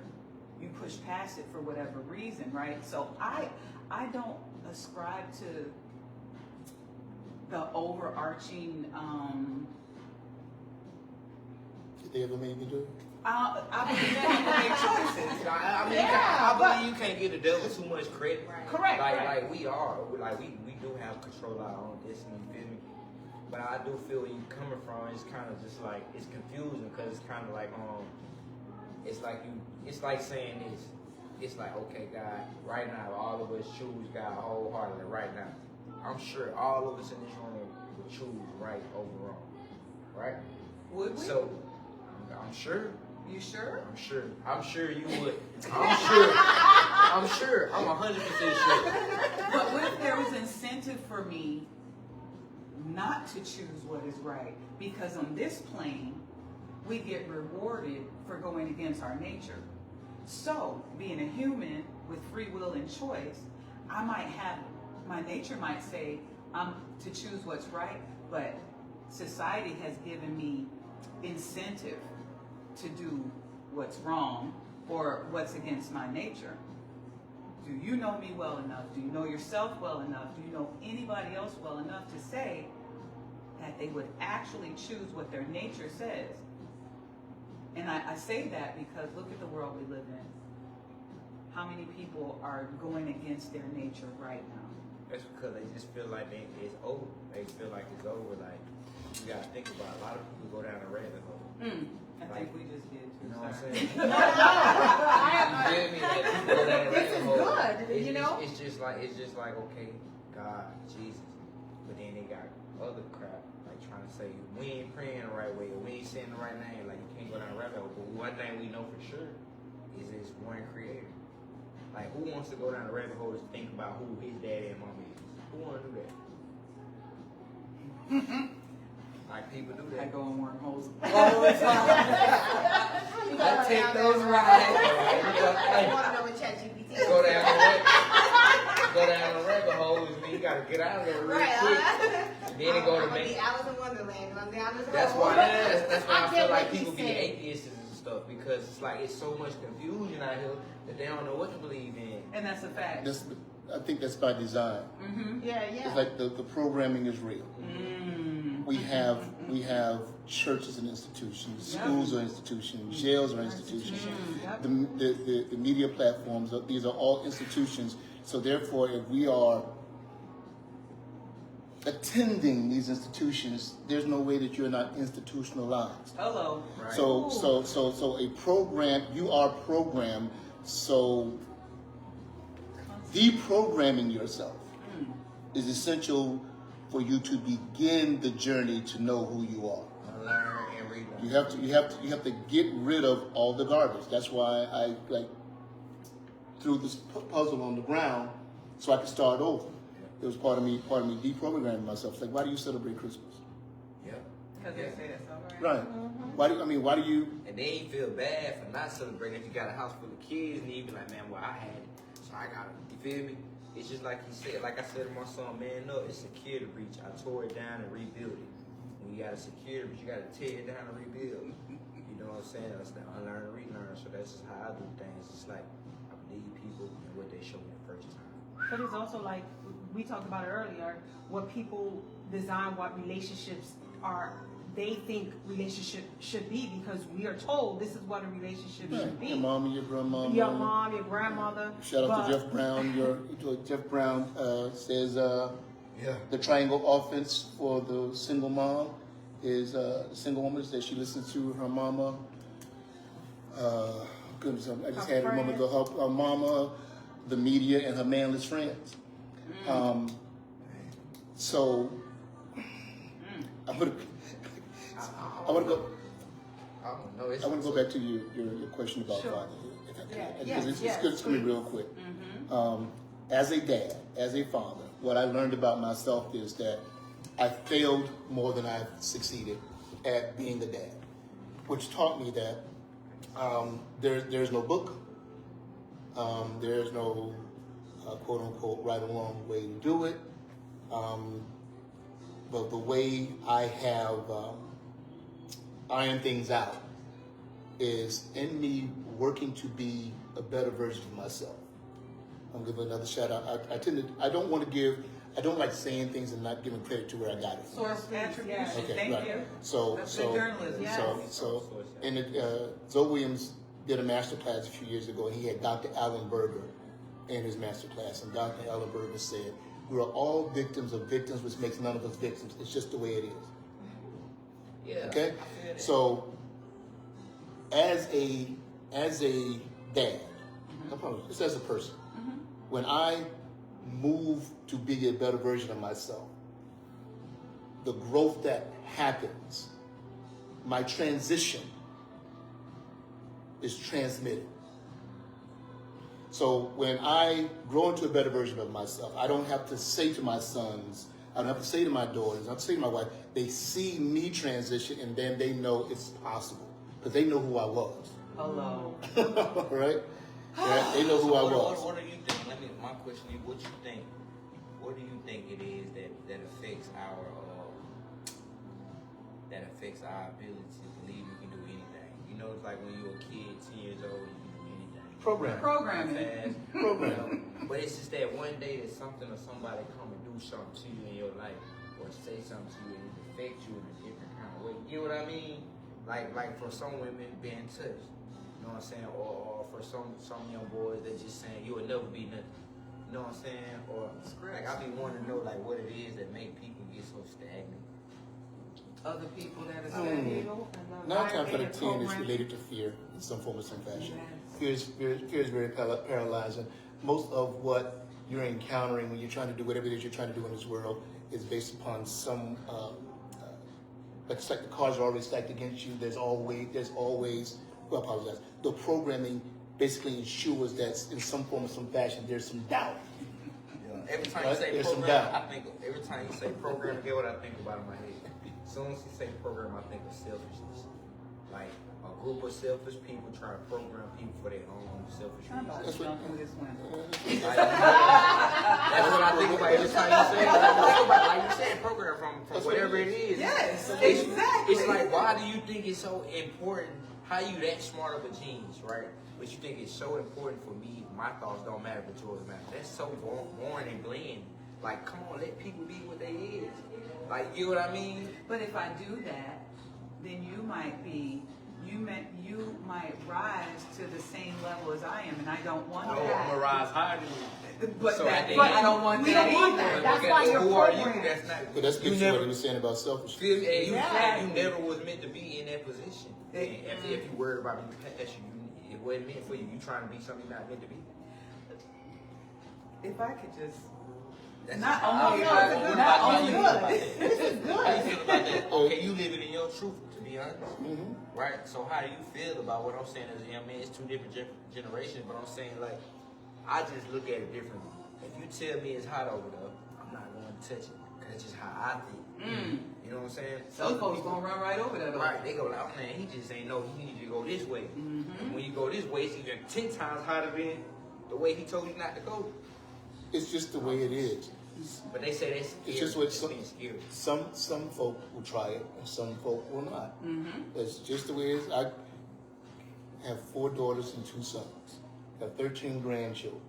You push past it for whatever reason, right? So I don't ascribe to the overarching Did they ever make you do it? I believe that people make choices. You know, I mean, Yeah, I believe you can't give the devil too much credit. Right. Correct. Like we are, we do have control of our own destiny. You feel me? But I do feel where you're coming from. It's kind of just like it's confusing because it's kind of like it's like saying this. It's like, okay, God, right now all of us choose God wholeheartedly. Right now, I'm sure all of us in this room would choose right over wrong. Right? Would we? So I'm sure. You sure? I'm sure you would. I'm sure. I'm 100% sure. But what if there was incentive for me not to choose what is right? Because on this plane, we get rewarded for going against our nature. So, being a human with free will and choice, my nature might say I'm to choose what's right, but society has given me incentive to do what's wrong or what's against my nature. Do you know me well enough? Do you know yourself well enough? Do you know anybody else well enough to say that they would actually choose what their nature says? And I say that because look at the world we live in. How many people are going against their nature right now? That's because they just feel like it's over. They feel like it's over. Like, you gotta think about it. A lot of people go down a rabbit hole. I think we just did too. You know what I'm Sorry. saying? No, You feel me? Like, people go down a This rabbit is hole. good, you know? It's just like, okay, God, Jesus. But then they got other crap, like trying to say, we ain't praying the right way, or we ain't saying the right name. Like, you can't go down a rabbit hole. But one thing we know for sure is it's one creator. Like, who wants to go down a rabbit hole to think about who his daddy and mommy is? Who want to do that? Like, people do I that. go in wormholes all the time. I take those rides. I want to know what ChatGPT is. Go down the rabbit hole, and you gotta get out of there real quick. And then it go to I'm make. Alice in Wonderland, and I'm down this That's hole. why. That's why I get feel like what you people be said. atheists and stuff because it's like it's so much confusion out here that they don't know what to believe in. And that's a fact. I think that's by design. Yeah. It's like the programming is real. We have churches and institutions, schools are institutions, jails are institutions. The media platforms, these are all institutions. So therefore, if we are attending these institutions, there's no way that you're not institutionalized. Hello. Right. So a program, you are programmed. So deprogramming yourself is essential for you to begin the journey to know who you are. Learn and relearn. You have to get rid of all the garbage. That's why I threw this puzzle on the ground so I could start over. It was part of me deprogramming myself. It's like, why do you celebrate Christmas? Yep. Because they say that's all right. Right. Why do you? And then you feel bad for not celebrating if you got a house full of kids and you be like, man, well, I had it, so I got it. You feel me? It's just like you said, like I said to my son, man, no, it's security breach. I tore it down and rebuilt it. When you got a security breach, you got to tear it down and rebuild. You know what I'm saying? That's the unlearn and relearn. So that's just how I do things. It's like I believe people and what they show me the first time. But it's also like we talked about it earlier. What people design, what relationships are, they think relationship should be because we are told this is what a relationship should be. Your mom and your grandmama. Your mom, your grandmother. Shout out to Jeff Brown. Jeff Brown says the triangle offense for the single mom is the single woman says she listens to her mama. Goodness, I just had a moment ago. Her mama, the media, and her manless friends. So I want to go back to your question about fatherhood, if I can, because it's going to be real quick. As a dad, as a father, what I learned about myself is that I failed more than I've succeeded at being a dad, which taught me that there's no book, there's no quote unquote right or wrong way to do it. But the way I have ironed things out is in me working to be a better version of myself. I'm giving another shout out. I don't like saying things and not giving credit to where I got it from. Source attribution. Yes. Thank you. So That's good journalism. Yes. so Zoe Williams did a master class a few years ago, and he had Dr. Alan Berger in his master class, and Dr. Alan Berger said, "We are all victims of victims, which makes none of us victims. It's just the way it is." Yeah. Okay, so as a dad, just as a person, when I move to be a better version of myself, the growth that happens, my transition is transmitted. So when I grow into a better version of myself, I don't have to say to my sons, I don't have to say to my daughters, I don't have to say to my wife, they see me transition and then they know it's possible because they know who I was. Hello. Right? Yeah, they know who I was. What do you think? My question is, what do you think it is that affects our ability to believe we can do anything? You know, it's like when you're a kid, 10 years old, you can do anything. Programming. Fast, Programming. But it's just that one day that something or somebody come and do something to you in your life, or say something to you and it affects you in a different kind of way. You know what I mean? Like for some women being touched, you know what I'm saying? Or for some young boys that just saying you will never be nothing. You know what I'm saying? Or like I be wanting to know like what it is that make people get so stagnant. Other people that are saying, 9 times out of 10 is related to fear in some form or some fashion. Fear is very paralyzing. Most of what you're encountering when you're trying to do whatever it is you're trying to do in this world is based upon some, like it's like the cards are already stacked against you. There's always, well, I apologize. The programming basically ensures that in some form or some fashion there's some doubt. Every time Right? you say There's some program, doubt. every time you say program, get what I think about in my head. As soon as you say program, I think of selfishness. Like a group of selfish people try to program people for their own selfish I'm about reasons. to jump through this window. That's what I think about every time you say it. Like you said, program from whatever it is. Yes, It's exactly. like, why do you think it's so important? How you that smart of a genius, right? But you think it's so important for me, my thoughts don't matter, but yours matter. That's so boring and bland. Like, come on, let people be what they is. Like, you know what I mean? But if I do that, then you might rise to the same level as I am, and I don't want No, that. I'm gonna rise higher than you. But So that, at the but end- I don't want We that don't want either. that. That's Look why at you're who are you? programmed. That's not. But that's you what never he was saying about selfishness. feel me? And you Exactly. never was meant to be in that position. And if you worried about it wasn't meant for you. You trying to be something you're not meant to be. If I could just, That's not just how only, I feel. not How only you feel about that? This is good. How you feel about that? Okay, you living in your truth, to be honest. Mm-hmm. Right? So how do you feel about what I'm saying as a young man? It's two different generations, but I'm saying like, I just look at it differently. If you tell me it's hot over there, I'm not going to touch it. Cause that's just how I think. You know what I'm saying? some folks gonna run right over that. Right, they go like, oh man, he just ain't know he need to go this way. And when you go this way, it's even 10 times hotter than the way he told you not to go. It's just the way it is. But they say that's scary. It's just what It's being scary. some folk will try it and some folk will not. That's just the way it is. I have 4 daughters and 2 sons. I have 13 grandchildren.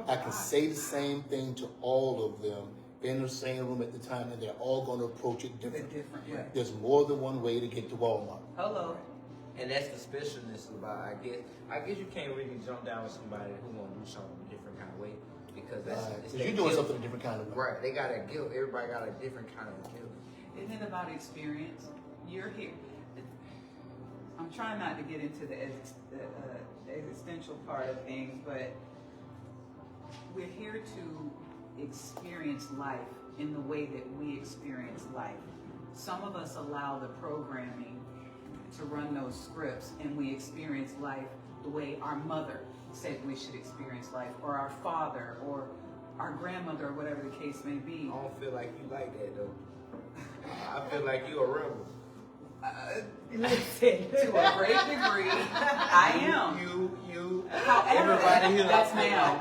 I can say the same thing to all of them in the same room at the time, and they're all going to approach it A differently. different way. There's more than one way to get to Walmart. Hello. And that's the specialness about, I guess you can't really jump down with somebody who want to do something a different kind of way, because that's it's Because that you're doing guilt. something a different kind of way. Right, they got a guilt. Everybody got a different kind of guilt. Isn't it about experience? You're here. I'm trying not to get into the existential part of things, but we're here to experience life in the way that we experience life. Some of us allow the programming to run those scripts, and we experience life the way our mother said we should experience life, or our father, or our grandmother, or whatever the case may be. I don't feel like you like that though. I feel like you a rebel. Listen. To a great degree, I am. You. However, Everybody here. that's now.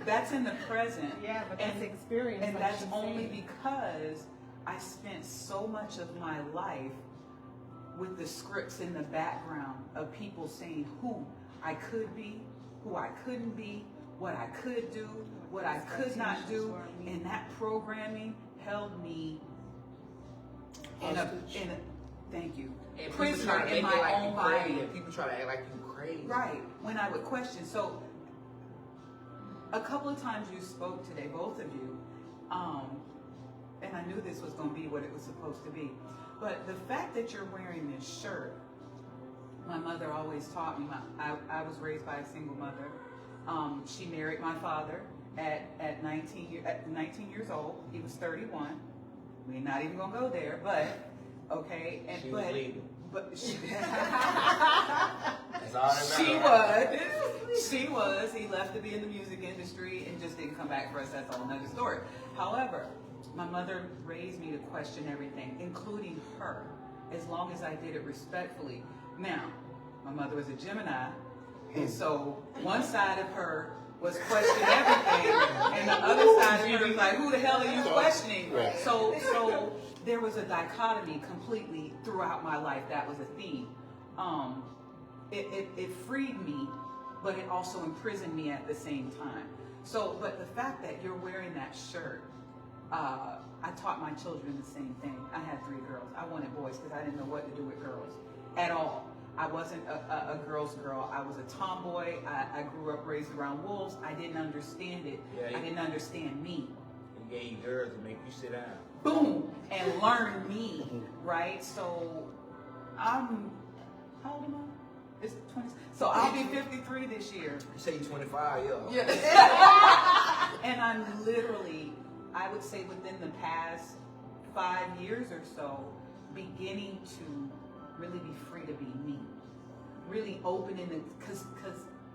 That's in the present. Yeah, but that's experience. And like that's she only said. because I spent so much of my life with the scripts in the background of people saying who I could be, who I couldn't be, what I could do, what I could not do. And that programming held me in a Thank you. And people Prisoner try to in make my it like own you crazy. body. And people try to act like you crazy. Right. When I would question. So a couple of times you spoke today, both of you, and I knew this was going to be what it was supposed to be. But the fact that you're wearing this shirt, my mother always taught me. I was raised by a single mother. She married my father at 19 years old. He was 31. We're not even going to go there, but okay. And She was legal. But she, That's all that she matters. was. She was. He left to be in the music industry and just didn't come back for us. That's a whole nother story. However, my mother raised me to question everything, including her, as long as I did it respectfully. Now, my mother was a Gemini, and so one side of her was questioning everything, and the other side of her was like, who the hell are you questioning? Right. So there was a dichotomy completely throughout my life. That was a theme. It freed me, but it also imprisoned me at the same time. So, but the fact that you're wearing that shirt, I taught my children the same thing. I had 3 girls. I wanted boys because I didn't know what to do with girls at all. I wasn't a girl's girl. I was a tomboy. I grew up raised around wolves. I didn't understand it. Yeah, I didn't understand me. He gave you girls to make you sit down. Boom, and learn me, right? So how old am I? It's 20. So I'll be 53 this year. You say you 25, yo. Yeah. And I'm literally, I would say within the past 5 years or so, beginning to really be free to be me. Really opening it, because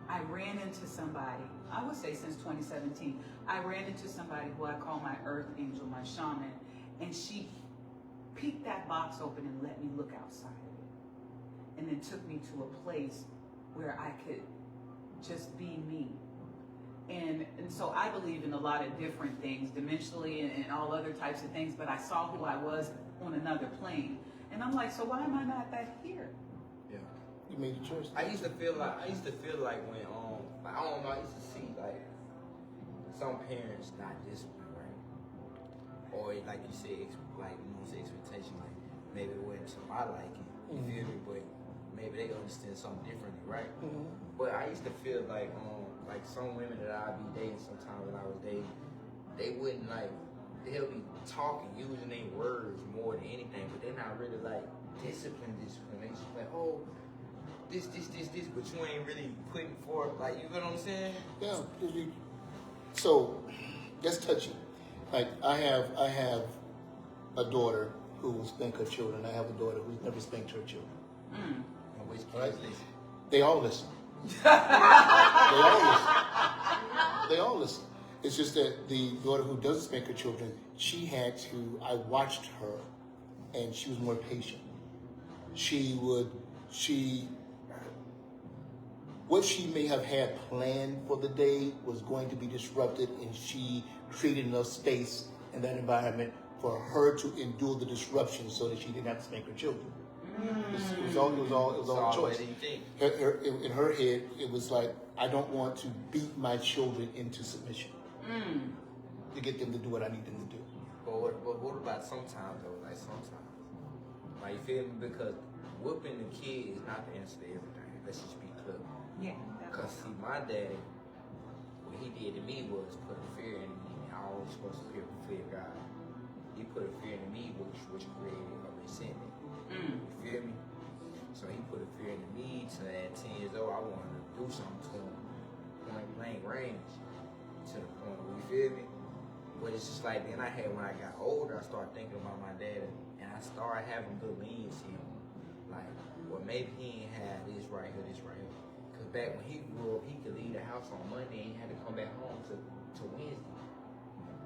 I ran into somebody, I would say since 2017, I ran into somebody who I call my earth angel, my shaman, and she peeked that box open and let me look outside of it. And then took me to a place where I could just be me. And so I believe in a lot of different things, dimensionally and all other types of things, but I saw who I was on another plane. And I'm like, so why am I not that here? Yeah. You made a choice. I used to feel like when like, I don't know, I used to see like some parents not disciplined, right? Or like you said, expectation, like maybe it wasn't to my liking, you feel me? But maybe they understand something differently, right? Mm-hmm. But I used to feel like some women that I'd be dating sometimes when I was dating, they wouldn't like, they'll be talking, using their words more than anything, but they're not really like disciplined. They just like, oh, this, but you ain't really putting forth, like, you know what I'm saying? Yeah. So that's touchy. Like I have a daughter who will spank her children. I have a daughter who's never spanked her children. In which case, Right. listen. They all listen. They all listen. It's just that the daughter who doesn't spank her children, I watched her, and she was more patient. What she may have had planned for the day was going to be disrupted, and she created enough space in that environment for her to endure the disruption so that she didn't have to spank her children. It was all a choice. In her head, it was like, I don't want to beat my children into submission to get them to do what I need them to do. But what about sometimes though? Like sometimes, like you feel me? Because whooping the kid is not the answer to everything. Let's just be clear. Yeah. Cause see, my daddy, what he did to me was put a fear in me. I always supposed to fear God. He put a fear in me, which created a resentment. You feel me? So he put a fear into me to at 10 years old, I wanted to do something to him. Point blank range. To the point where, you feel me? But it's just like, then when I got older, I started thinking about my dad, and I started having good leniency on him. Like, well, maybe he ain't had this right here. Because back when he grew up, he could leave the house on Monday and he had to come back home to Wednesday.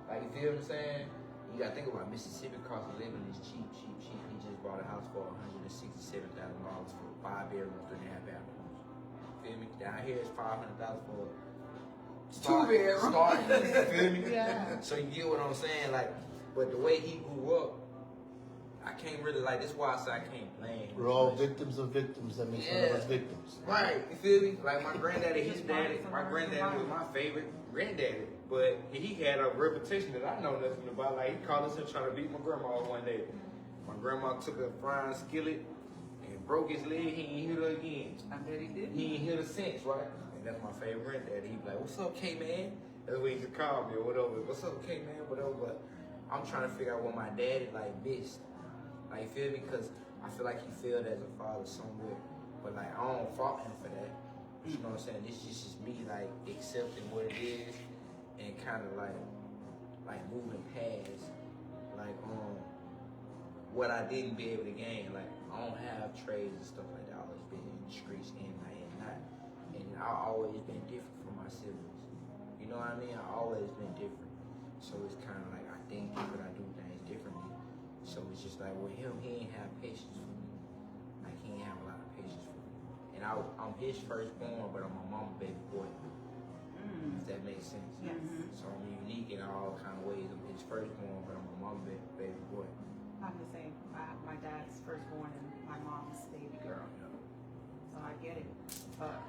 Like, you feel what I'm saying? You gotta think about Mississippi, cost of living is cheap. He just bought a house for $167,000 for 5 bedrooms, 3.5 bathrooms. Feel me? Down here it's $500,000 for 2 bedrooms. Starting, you feel me? Yeah. So you get what I'm saying? Like, but the way he grew up, I can't really like. That's why I say I can't blame. We're all victims of victims. That makes one of us victims. Right, you feel me? Like my granddaddy, his daddy, my granddaddy was my favorite granddaddy. But he had a reputation that I know nothing about. Like he called us and trying to beat my grandma one day. My grandma took a frying skillet and broke his leg. He ain't hit her again. I bet he did. He ain't hit her since, right? And that's my favorite granddaddy. He be like, "What's up, K-Man?" That's what he used to call me or whatever. "What's up, K-Man?" Whatever. But I'm trying to figure out what my daddy like missed. Like, you feel me? Because I feel like he failed as a father somewhere. But like, I don't fault him for that. You know what I'm saying? This is just me like accepting what it is and kind of like moving past like what I didn't be able to gain. Like, I don't have trades and stuff like that. I always been in the streets and I am not. And I always been different from my siblings. You know what I mean? I always been different. So it's kind of like I think different, I do things differently. So it's just like with him, he ain't have patience for me. Like, he ain't have a lot of patience for me. And I'm his firstborn, but I'm my mama's baby boy. If that makes sense. Yes. So I'm unique in all kind of ways. I'm his firstborn, but I'm my mama's baby boy. I'm the same. My dad's firstborn and my mom's baby girl. So I get it. But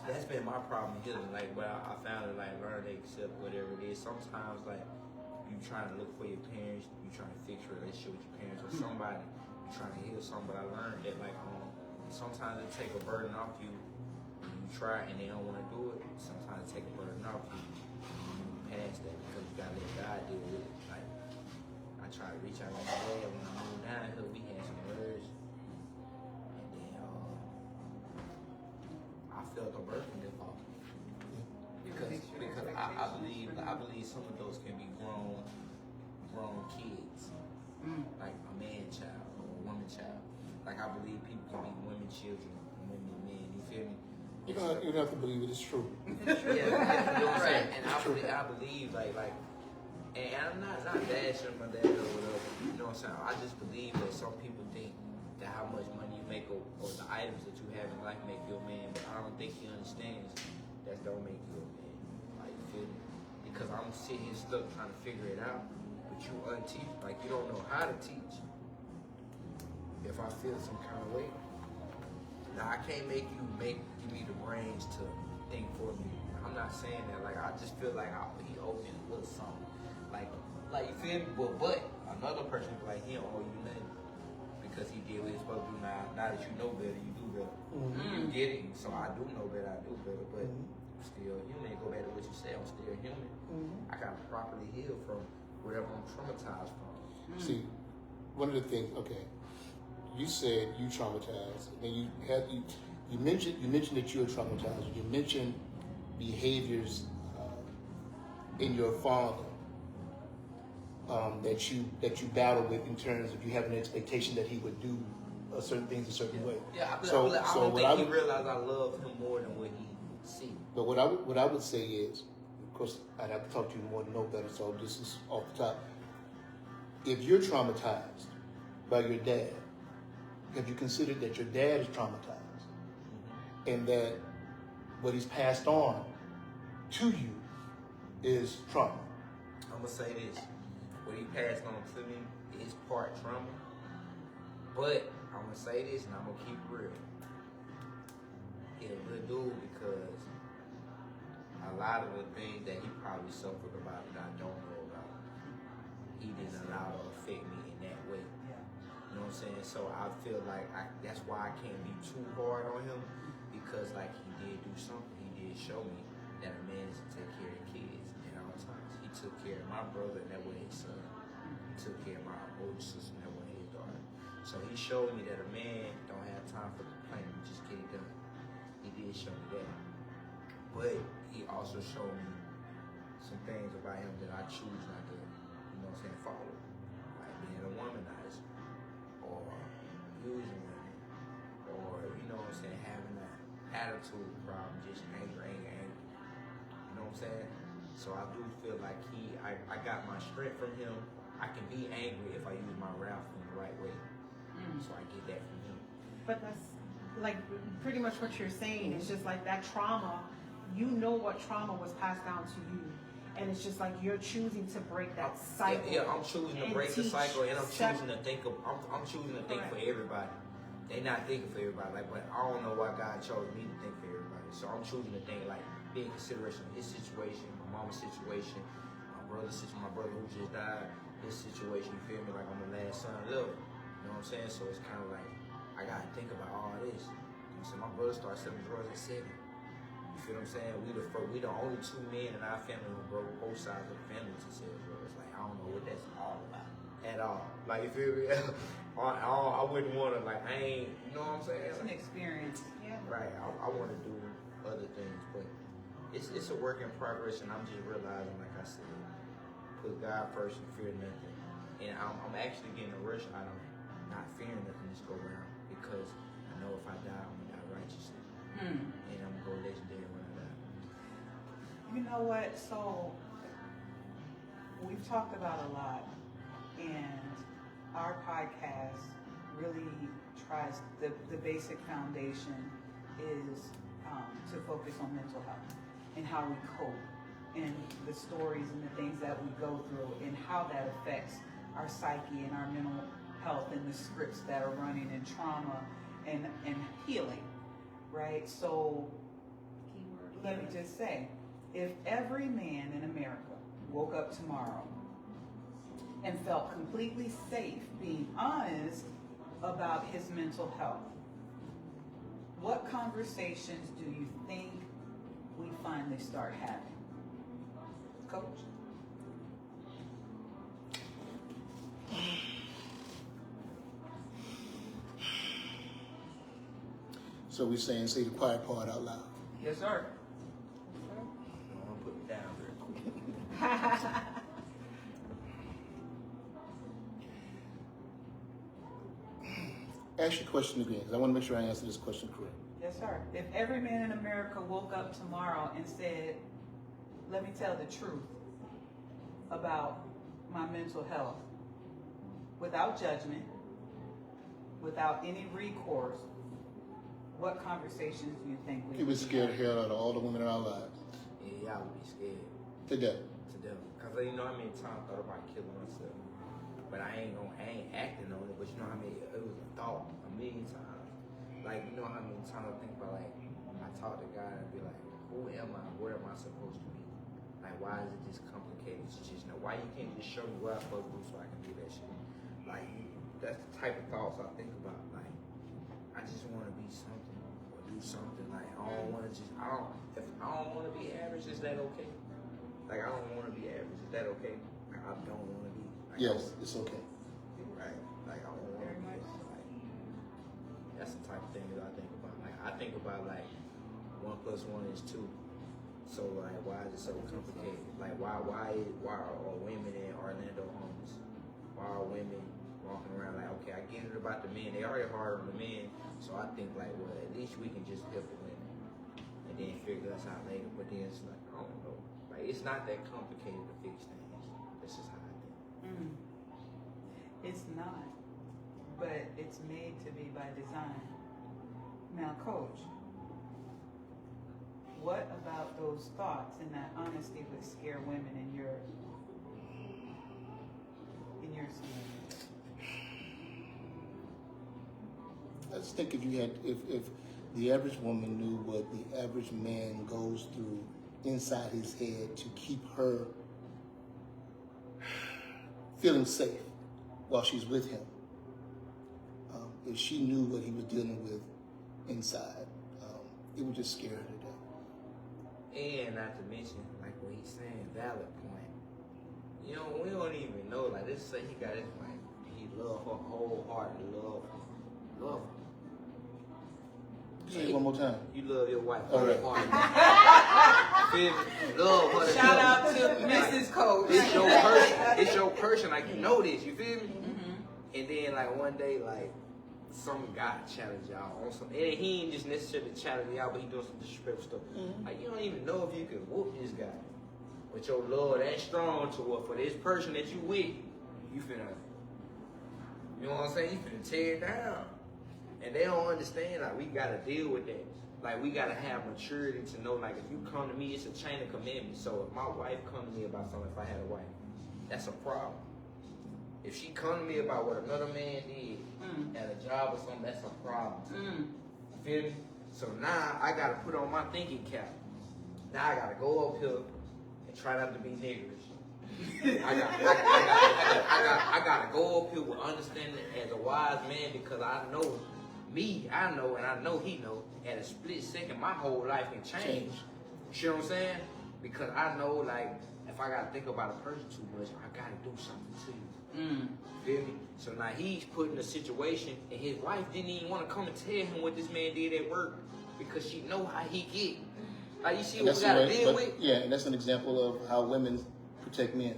That's been my problem healing. Like, well, I found it, like, learn to accept whatever it is. Sometimes, like, you trying to look for your parents, you trying to fix your relationship with your parents or somebody, you trying to heal something. But I learned that, like, sometimes it take a burden off you. You try and they don't want to do it. Sometimes it take a burden off you. You move past that because you gotta let God deal with it. Like, I try to reach out to my dad when I moved down here. We had some words, and then I felt a burden lift off me. Because I believe some of those can be grown kids, like a man child or a woman child. Like, I believe people can be women children and women men. You feel me? You don't have to believe it. It's true. Yeah, you know what I'm saying? And I believe like, and I'm not bashing my dad or whatever. You know what I'm saying? I just believe that some people think that how much money you make or the items that you have in life make you a man, but I don't think he understands that don't make you a man. Like, you feel me? Because I'm sitting here stuck trying to figure it out, but you unteach, like, you don't know how to teach. If I feel some kind of way, now I can't give me the brains to think for me. I'm not saying that. Like, I just feel like he owed me a little something. Like you feel me? But another person be like, he don't owe you nothing because he did what he's supposed to do. Now that you know better, you do better. You get it. So I do know better, I do better. But I'm still human. Go back to what you said. I'm still human. I got to properly heal from whatever I'm traumatized from. See, one of the things. Okay, you said you traumatized, and you mentioned that you were traumatized. You mentioned behaviors in your father that you battle with in terms of you have an expectation that he would do certain things a certain way. Yeah, I don't think he realized I love him more than what he sees. But what I would say is, of course, I'd have to talk to you more to know better. So this is off the top. If you're traumatized by your dad, have you considered that your dad is traumatized, and that what he's passed on to you is trauma? I'm gonna say this: what he passed on to me is part trauma, but I'm gonna say this, and I'm gonna keep it real. He's a good dude because a lot of the things that he probably suffered about that I don't know about, he didn't allow to affect me in that way. You know what I'm saying? So I feel like that's why I can't be too hard on him, because like he did do something. He did show me that a man is to take care of kids at all times. He took care of my brother, and that was his son. He took care of my older sister, and that was his daughter. So he showed me that a man don't have time for complaining, just get it done. He did show me that. But he also showed me some things about him that I choose not to, you know what I'm saying, follow. Like being a womanizer, or using women, or, you know what I'm saying, having an attitude problem, just anger. You know what I'm saying? So I do feel like I got my strength from him. I can be angry if I use my wrath in the right way. So I get that from him. But that's like pretty much what you're saying. It's just like that trauma. You know what trauma was passed down to you, and it's just like you're choosing to break that cycle. Yeah, I'm choosing to break the cycle, and I'm choosing to think for everybody. They not thinking for everybody. Like, but I don't know why God chose me to think for everybody. So I'm choosing to think like be in consideration of his situation, my mama's situation, my brother who just died, his situation. You feel me? Like I'm the last son left. You know what I'm saying? So it's kind of like, I gotta think about all this. So my brother started selling drugs at 7. You feel what I'm saying? We the only 2 men in our family who broke both sides of the family to sell drugs. Like, I don't know what that's all about at all. Like, you feel me? I wouldn't want to, like, I ain't, you know what I'm saying? It's an experience. Yeah. Right. I want to do other things, but it's a work in progress, and I'm just realizing, like I said, put God first and fear nothing. And I'm actually getting a rush out of not fearing nothing this go around, because I know if I die, I'm gonna die righteously, and I'm gonna go legendary when I die. You know what? So we've talked about a lot, and our podcast really tries, the basic foundation is to focus on mental health and how we cope, and the stories and the things that we go through, and how that affects our psyche and our mental health, and the scripts that are running, and trauma and healing, right? So let me just say, if every man in America woke up tomorrow and felt completely safe being honest about his mental health, what conversations do you think we finally start having? Coach? So we're saying, say the quiet part out loud. Yes, sir. I'm gonna put it down real quick. Ask your question again, because I want to make sure I answer this question correct. Yes, sir. If every man in America woke up tomorrow and said, let me tell the truth about my mental health, without judgment, without any recourse, what conversations do you think we It would scare the hell out of all the women in our lives. Yeah, y'all would be scared To death. to death. Cause you know how many times I thought about killing myself, but I ain't acting on it. But you know how many, it was a thought a million times. Like, you know how many times I think about, like, I talk to God and be like, who am I? What am I supposed to be? Like, why is it this complicated? It's just, why you can't just show me what I'm supposed to do so I can do that shit? Like, that's the type of thoughts I think about. Like, I just want to be something or do something. Like, I don't want to just, if I don't want to be average, is that okay? Like, I don't want to be average, is that okay? Like, I don't want to be. Like, Yes, it's okay. Right. Like, I don't want to be. Like, that's the type of thing that I think about. Like, I think about, like, 1 + 1 is 2. So, like, why is it so complicated? Like, why are women in Orlando homeless? Why are women walking around like, okay, I get it about the men. They already hard on the men. So I think, like, well, at least we can just help the women and then figure us out later. But then it's like, I don't know. Like, it's not that complicated to fix things. This is how I think. It's not, but it's made to be by design. Now, Coach, what about those thoughts and that honesty would scare women in your scenario? I just think if the average woman knew what the average man goes through inside his head to keep her feeling safe while she's with him, if she knew what he was dealing with inside, it would just scare her to death. And not to mention, like what he's saying, valid point. You know, we don't even know. Like, let's say he got his wife, he love her wholeheartedly, love her. Say it one more time. You love your wife All right. wholeheartedly. You love her. Shout out to Mrs. Coach. It's your person. It's your person. Like, you know this. You feel me? Mm-hmm. And then, like, one day, like, some guy challenge y'all on some, and he ain't just necessarily challenge y'all, but he doing some disrespectful stuff. Like, you don't even know if you can whoop this guy, but your love that strong to her for this person that you with, you finna, you know what I'm saying? You finna tear it down, and they don't understand. Like, we gotta deal with that. Like, we gotta have maturity to know. Like, if you come to me, it's a chain of commandment. So if my wife come to me about something, if I had a wife, that's a problem. If she come to me about what another man did at a job or something, that's a problem. You feel me? So now I gotta put on my thinking cap. Now I gotta go up here and try not to be niggerish. I gotta go up here with understanding as a wise man because I know me, I know, and I know he know. At a split second, my whole life can change. You see what I'm saying? Because I know, like, if I gotta think about a person too much, I gotta do something to you. Feel me? So now he's put in a situation, and his wife didn't even want to come and tell him what this man did at work because she know how he get. Like, you see what we gotta deal with? Yeah, and that's an example of how women protect men.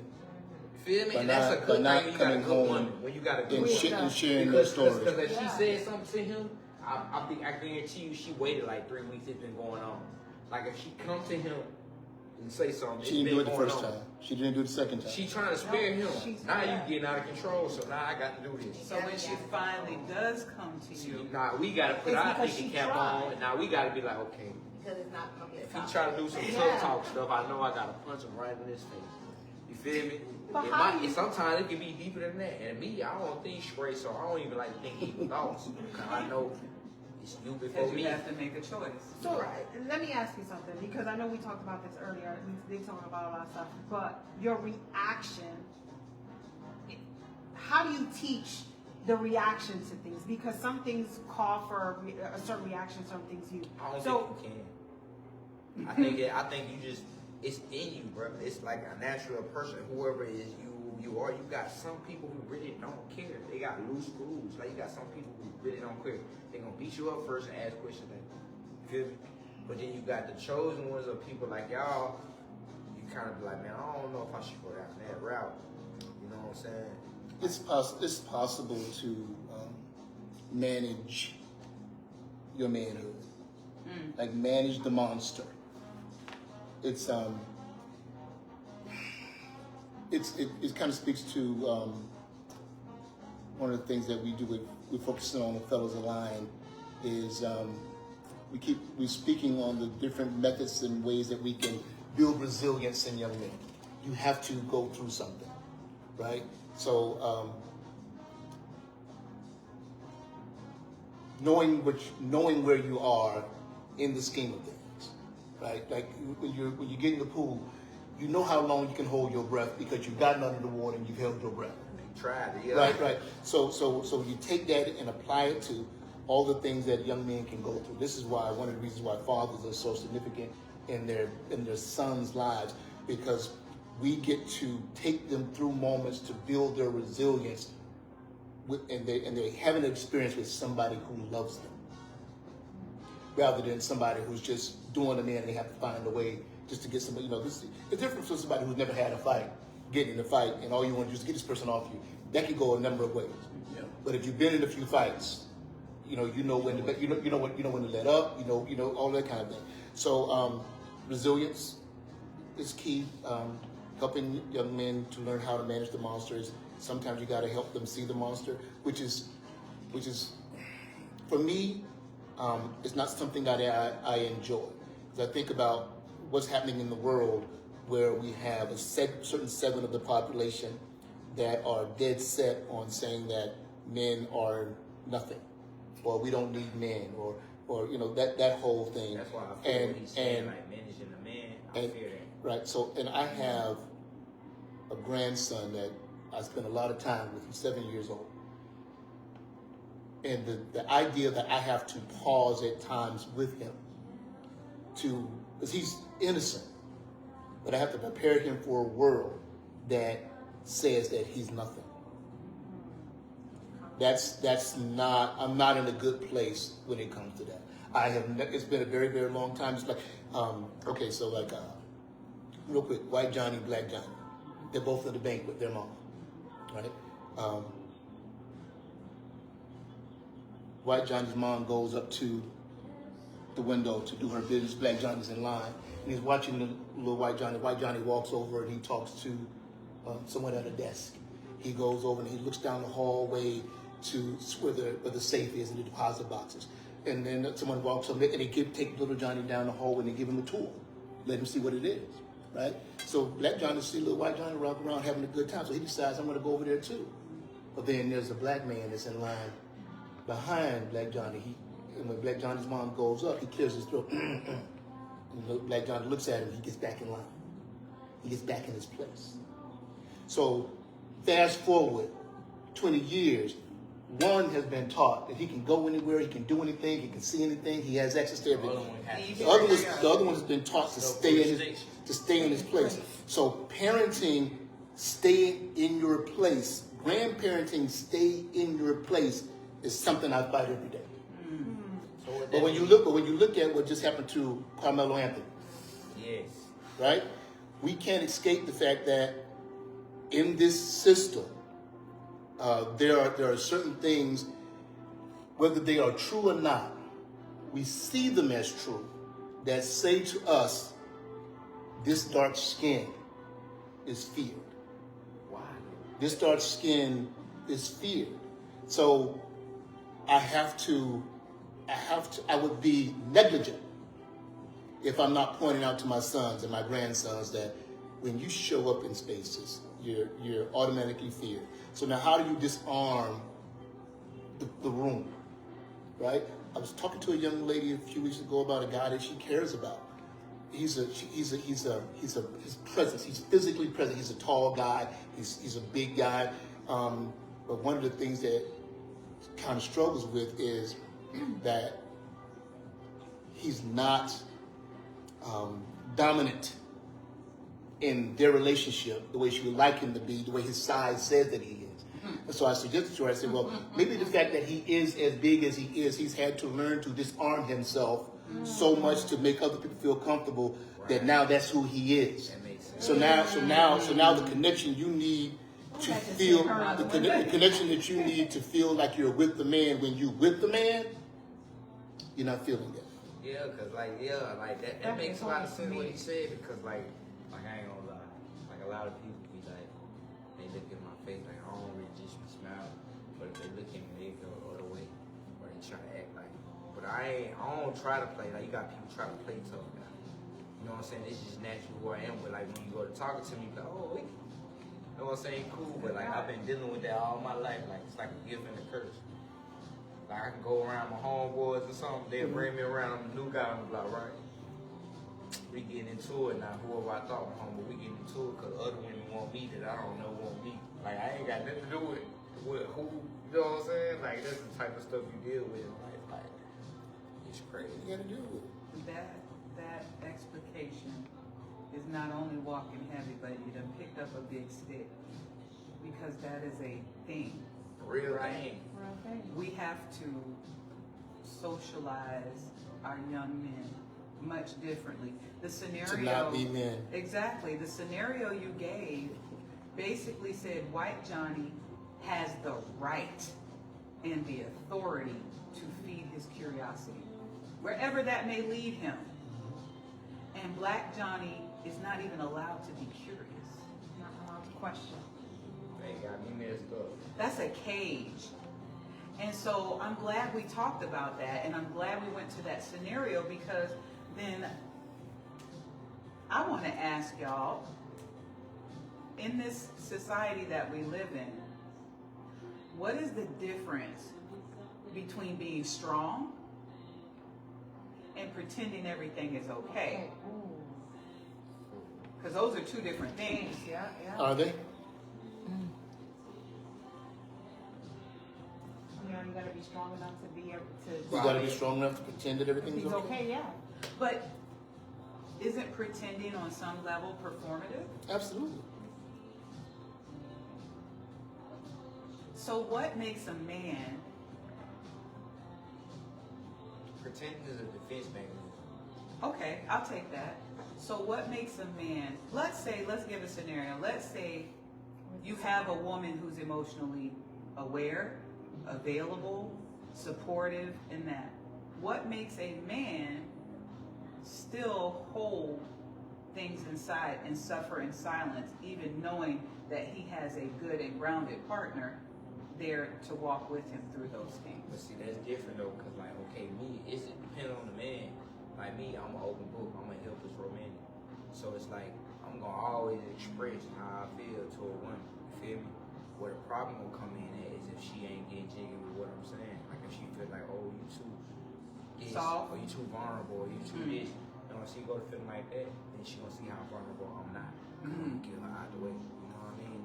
Feel me? By And that's not- a by good not thing when you got a coming good home woman. When you got a good And, woman. and sharing their stories. Because if she said something to him, I guarantee you she waited like 3 weeks. It's been going on. Like if she come to him and say something, She didn't do it the first time. She didn't do it the second time. She trying to spare him. she's- Now you getting out of control. So now I got to do this. So when she finally does come to you, Now we got to put It's our because thinking she cap tried. on, and now we got to be like, okay. Because it's not gonna be a If he topic. try to do some tough talk stuff, I know I got to punch him right in his face. You feel me? But It how might, do you- sometimes it can be deeper than that. And me, I don't think straight, so I don't even like to think evil thoughts. Because I know it's you before because me. you have to make a choice. So let me ask you something, because I know we talked about this earlier. We talked about a lot of stuff, but your reaction. How do you teach the reaction to things? Because some things call for a certain reaction, some things you. I don't So think you can. I think you just, it's in you, bro. It's like a natural person, whoever it is you are. You got some people who really don't care. They got loose screws. Like you got some people who really don't care. They gonna beat you up first and ask questions. Like, you feel me? But then you got the chosen ones of people like y'all. You kind of be like, man, I don't know if I should go down that route. You know what I'm saying? It's possible to manage your manhood, like manage the monster. It kind of speaks to one of the things that we do. We're focusing on with Fellows Align is we're speaking on the different methods and ways that we can build resilience in young men. You have to go through something, right? So knowing where you are in the scheme of things, right? Like when you get in the pool, you know how long you can hold your breath because you've gotten under the water and you've held your breath. You tried it, yeah. Right. So you take that and apply it to all the things that young men can go through. This is why one of the reasons why fathers are so significant in their sons' lives, because we get to take them through moments to build their resilience, and they're having an experience with somebody who loves them, rather than somebody who's just doing it and they have to find a way just to get somebody. You know, it's different from somebody who's never had a fight, getting in a fight, and all you want to do is get this person off you. That can go a number of ways. Yeah. But if you've been in a few fights, you know when to when to let up. You know all that kind of thing. So resilience is key. Helping young men to learn how to manage the monsters. Sometimes you got to help them see the monster, which is, for me, it's not something that I enjoy. Because I think about what's happening in the world, where we have a certain segment of the population that are dead set on saying that men are nothing, or we don't need men, or you know that whole thing. That's why I feel what he's saying, like managing the man. I fear that. Right. So, and I have a grandson that I spend a lot of time with. He's 7 years old. And the idea that I have to pause at times with him because he's innocent, but I have to prepare him for a world that says that he's nothing. That's not, I'm not in a good place when it comes to that. It's been a very, very long time. It's like, real quick, white Johnny, black Johnny. They're both at the bank with their mom, right? White Johnny's mom goes up to the window to do her business. Black Johnny's in line, and he's watching the little white Johnny. White Johnny walks over and he talks to someone at a desk. He goes over and he looks down the hallway to where the safe is and the deposit boxes. And then someone walks over and they take little Johnny down the hallway and they give him a tour, let him see what it is. Right? So black Johnny sees little white Johnny walking around having a good time, so he decides I'm going to go over there too. But then there's a black man that's in line behind black Johnny. And when black Johnny's mom goes up, he clears his throat. And black Johnny looks at him, he gets back in line. He gets back in his place. So fast forward 20 years, one has been taught that he can go anywhere, he can do anything, he can see anything, he has access to everything. The other one has been taught to stay in his place. So parenting, stay in your place. Grandparenting, stay in your place is something I fight every day. But when you look at what just happened to Carmelo Anthony, Yes. right? We can't escape the fact that in this system, there are certain things, whether they are true or not, we see them as true, that say to us, this dark skin is feared. Why? This dark skin is feared. So I would be negligent if I'm not pointing out to my sons and my grandsons that when you show up in spaces, you're automatically feared. So now how do you disarm the room, right? I was talking to a young lady a few weeks ago about a guy that she cares about. His presence. He's physically present. He's a tall guy. He's a big guy. But one of the things that kind of struggles with is that he's not dominant in their relationship the way she would like him to be, the way his size says that he is. And so I suggested to her, I said, well, maybe the fact that he is as big as he is, he's had to learn to disarm himself so much to make other people feel comfortable that now that's who he is. That makes sense. So now the connection you need to feel, the connection that you need to feel like you're with the man, when you with the man, you're not feeling it. Yeah, cause that makes a lot of sense what he said, because like I ain't gonna lie, like a lot of people be like, they look at my face like I don't really just be smiling, but if they look at me, they go the other way, or they try to act like. But I don't try to play like, you got people try to play tough now. You know what I'm saying? It's just natural who I am. But like when you go to talking to me, like, oh, you know what I'm saying? Cool, but like I've been dealing with that all my life. Like it's like a gift and a curse. Like I can go around my homeboys or something, they'll bring me around, I'm a new guy, I'm like, right, we getting into it now, whoever I thought was homeboy, we getting into it because other women want me that I don't know want me. Like I ain't got nothing to do with who, you know what I'm saying? Like that's the type of stuff you deal with in life, like, it's crazy. You gotta do it. That explication is not only walking heavy, but you done picked up a big stick, because that is a thing. Real Right. thing. We have to socialize our young men much differently. The scenario, To not be men. Exactly. The scenario you gave basically said white Johnny has the right and the authority to feed his curiosity, wherever that may lead him. And black Johnny is not even allowed to be curious. Not allowed to question. They got me messed up. That's a cage. And so I'm glad we talked about that, and I'm glad we went to that scenario, because then I want to ask y'all, in this society that we live in, what is the difference between being strong and pretending everything is okay? Because those are two different things. Yeah. Are they? You gotta be strong enough to be able to. You gotta be strong enough to pretend that everything's He's okay. okay, yeah. But isn't pretending on some level performative? Absolutely. So what makes a man, Pretending is a defense mechanism. okay, I'll take that. So what makes a man, let's give a scenario. Let's say you have a woman who's emotionally aware, available, supportive, and that. What makes a man still hold things inside and suffer in silence, even knowing that he has a good and grounded partner there to walk with him through those things? But see, that's different though, because like, okay, it depends on the man. Like me, I'm an open book, I'm a helpless romantic. So it's like, I'm gonna always express how I feel to a woman, you feel me? Where the problem will come in at is if she ain't getting jiggy with what I'm saying. Like if she feel like, oh, you too this, Soft. or you too vulnerable, or you too this. And when she go to feeling like that, then she gonna see how vulnerable I'm not. Get her out the way, you know what I mean?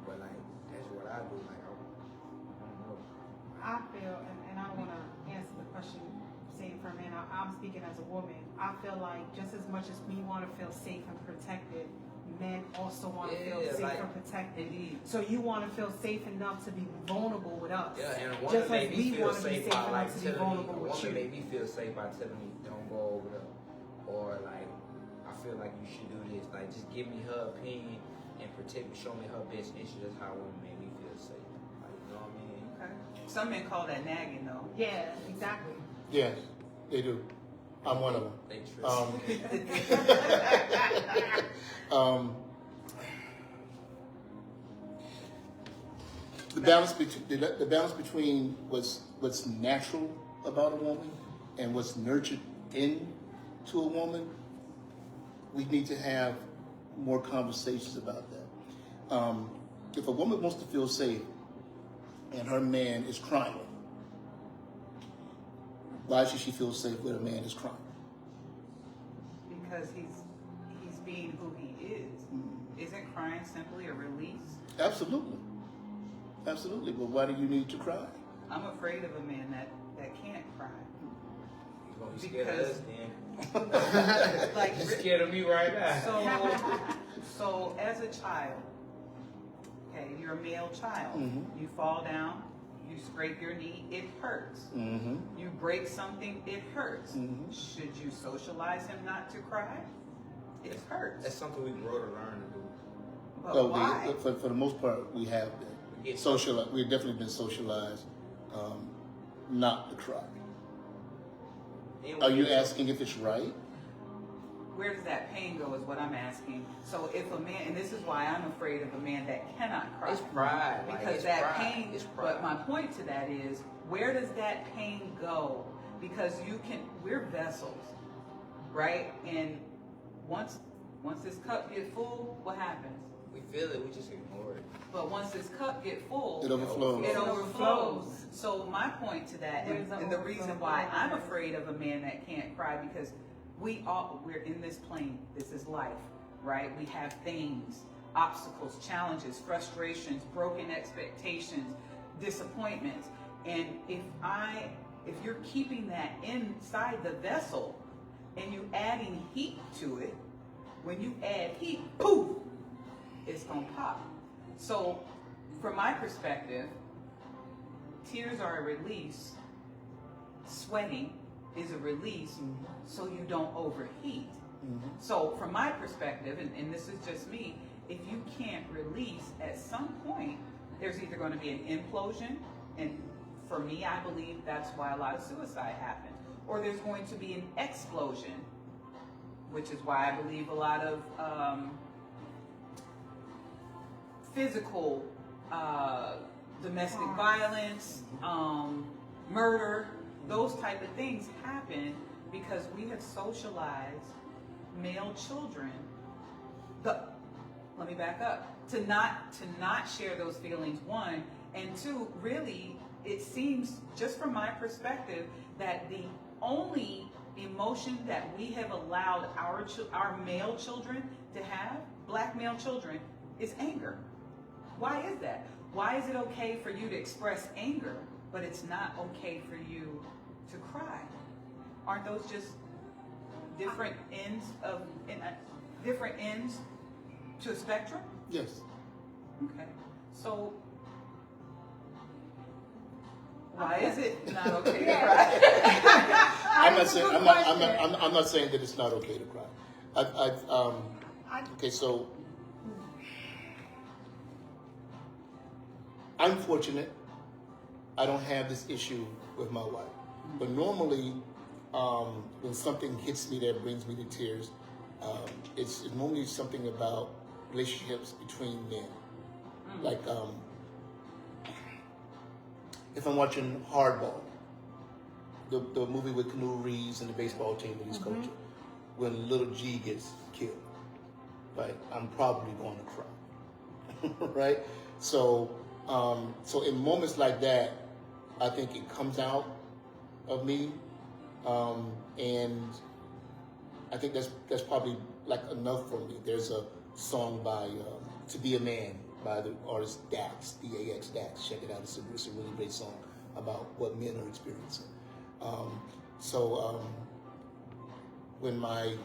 But like that's what I do. Like I don't know. I feel, and I want to answer the question, saying for a man, I'm speaking as a woman. I feel like just as much as we want to feel safe and protected, men also want to feel safe like, and protected. Indeed. So you want to feel safe enough to be vulnerable with us. Yeah, and a just woman made as me we feel want to be safe safe by enough like to be telling me. vulnerable A with woman you. made me feel safe by telling me don't go over there, or like I feel like you should do this. Like just give me her opinion and protect me, show me her best interest. That's how a woman made me feel safe. Like you know what I mean? Okay. Some men call that nagging, though. Yeah, exactly. Yes, they do. I'm one of them. They trust. The balance between what's natural about a woman and what's nurtured into a woman, we need to have more conversations about that. If a woman wants to feel safe and her man is crying, why should she feel safe when a man is crying? Because he's being who he is. Isn't crying simply a release? Absolutely. Absolutely. But why do you need to cry? I'm afraid of a man that can't cry. You gonna be scared of us then? Like You scared of me right now. so as a child, okay, you're a male child. Mhm. You fall down, you scrape your knee, it hurts. Mm-hmm. You break something, it hurts. Mhm. Should you socialize him not to cry? It hurts. That's something we grow to learn to do. But So why? for the most part, we have been socialized. We've definitely been socialized not to cry. Are you asking if it's right? Where does that pain go is what I'm asking. So if a man, and this is why I'm afraid of a man that cannot cry. It's pride. Like, Because it's that pride. pain, It's pride. but my point to that is, where does that pain go? Because we're vessels, right? And once this cup gets full, what happens? We feel it, we just ignore it. But once this cup get full, It overflows. it overflows. So my point to that, There's and an the reason overflow. why I'm afraid of a man that can't cry, because we're in this plane. This is life, right? We have things, obstacles, challenges, frustrations, broken expectations, disappointments. And if you're keeping that inside the vessel and you adding heat to it, when you add heat, poof, it's gonna pop. So from my perspective, tears are a release. Sweating is a release so you don't overheat. So from my perspective, and this is just me, if you can't release, at some point, there's either going to be an implosion, and for me, I believe that's why a lot of suicide happens, or there's going to be an explosion, which is why I believe a lot of physical domestic violence, murder, those type of things happen because we have socialized male children. Let me back up. To not share those feelings, one, and two, really, it seems, just from my perspective, that the only emotion that we have allowed our male children to have, black male children, is anger. Why is that? Why is it okay for you to express anger, but it's not okay for you to cry? Aren't those just different ends to a spectrum? Yes. Okay. So why is it not okay to cry? I'm not saying that it's not okay to cry. Okay, so I'm fortunate. I don't have this issue with my wife. But normally, when something hits me that brings me to tears, it's normally something about relationships between men. Like, if I'm watching Hardball, the movie with Canoe Reeves and the baseball team that he's coaching, when little G gets killed, right, I'm probably going to cry, right? So in moments like that, I think it comes out of me, and I think that's probably like enough for me. There's a song by To Be a Man by the artist Dax, D-A-X, Dax. Check it out. It's a really great song about what men are experiencing. When my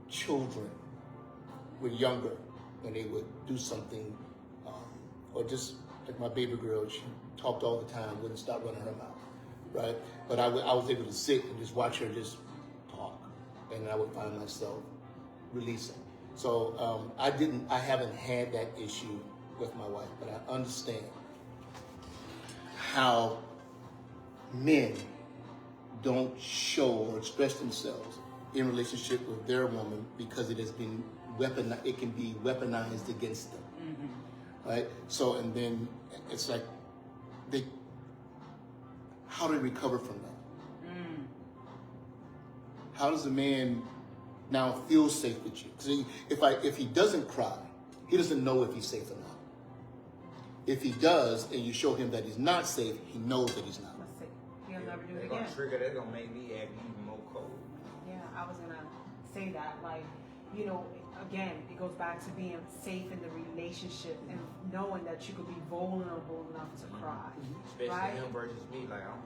children were younger, when they would do something, or just like my baby girl, she talked all the time, wouldn't stop running her mouth, right? But I was able to sit and just watch her just talk, and I would find myself releasing. So I haven't had that issue with my wife, but I understand how men don't show or express themselves in relationship with their woman because it has been weaponized. It can be weaponized against them, right? So, and then it's like how do they recover from that? How does a man now feel safe with you? Because if he doesn't cry, he doesn't know if he's safe or not. If he does, and you show him that he's not safe, he knows that he's not. Let's see. He'll never do it They're again. gonna trigger. They're gonna make me act even more cold. Yeah, I was gonna say that. Like, you know, again, it goes back to being safe in the relationship and knowing that you could be vulnerable enough to cry. Especially Right? him versus me. Like I'm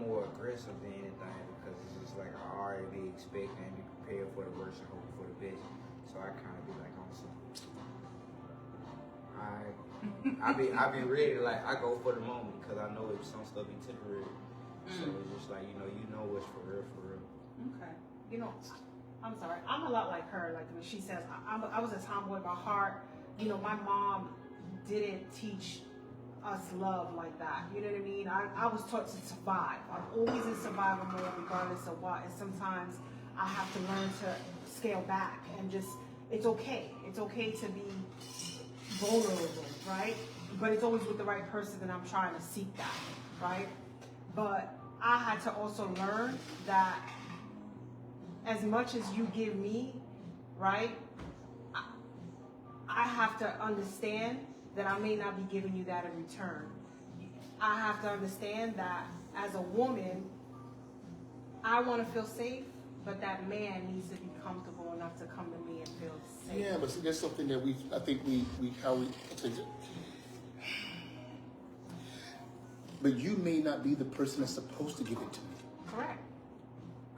more aggressive than anything because it's just like I already expect and be prepared for the worst and hope for the best. So I kind of be like on some. I be ready. Like I go for the moment because I know if some stuff be temporary. So it's just like you know what's for real, for real. Okay. You know, I'm sorry. I'm a lot like her. Like when she says, I was a tomboy by heart. You know, my mom didn't teach us love like that. You know what I mean? I was taught to survive. I'm always in survival mode regardless of what. And sometimes I have to learn to scale back and just, it's okay. It's okay to be vulnerable, right? But it's always with the right person that I'm trying to seek that, right? But I had to also learn that as much as you give me, right, I have to understand that I may not be giving you that in return. I have to understand that as a woman, I want to feel safe, but that man needs to be comfortable enough to come to me and feel safe. Yeah, but see, that's something that I think but you may not be the person that's supposed to give it to me.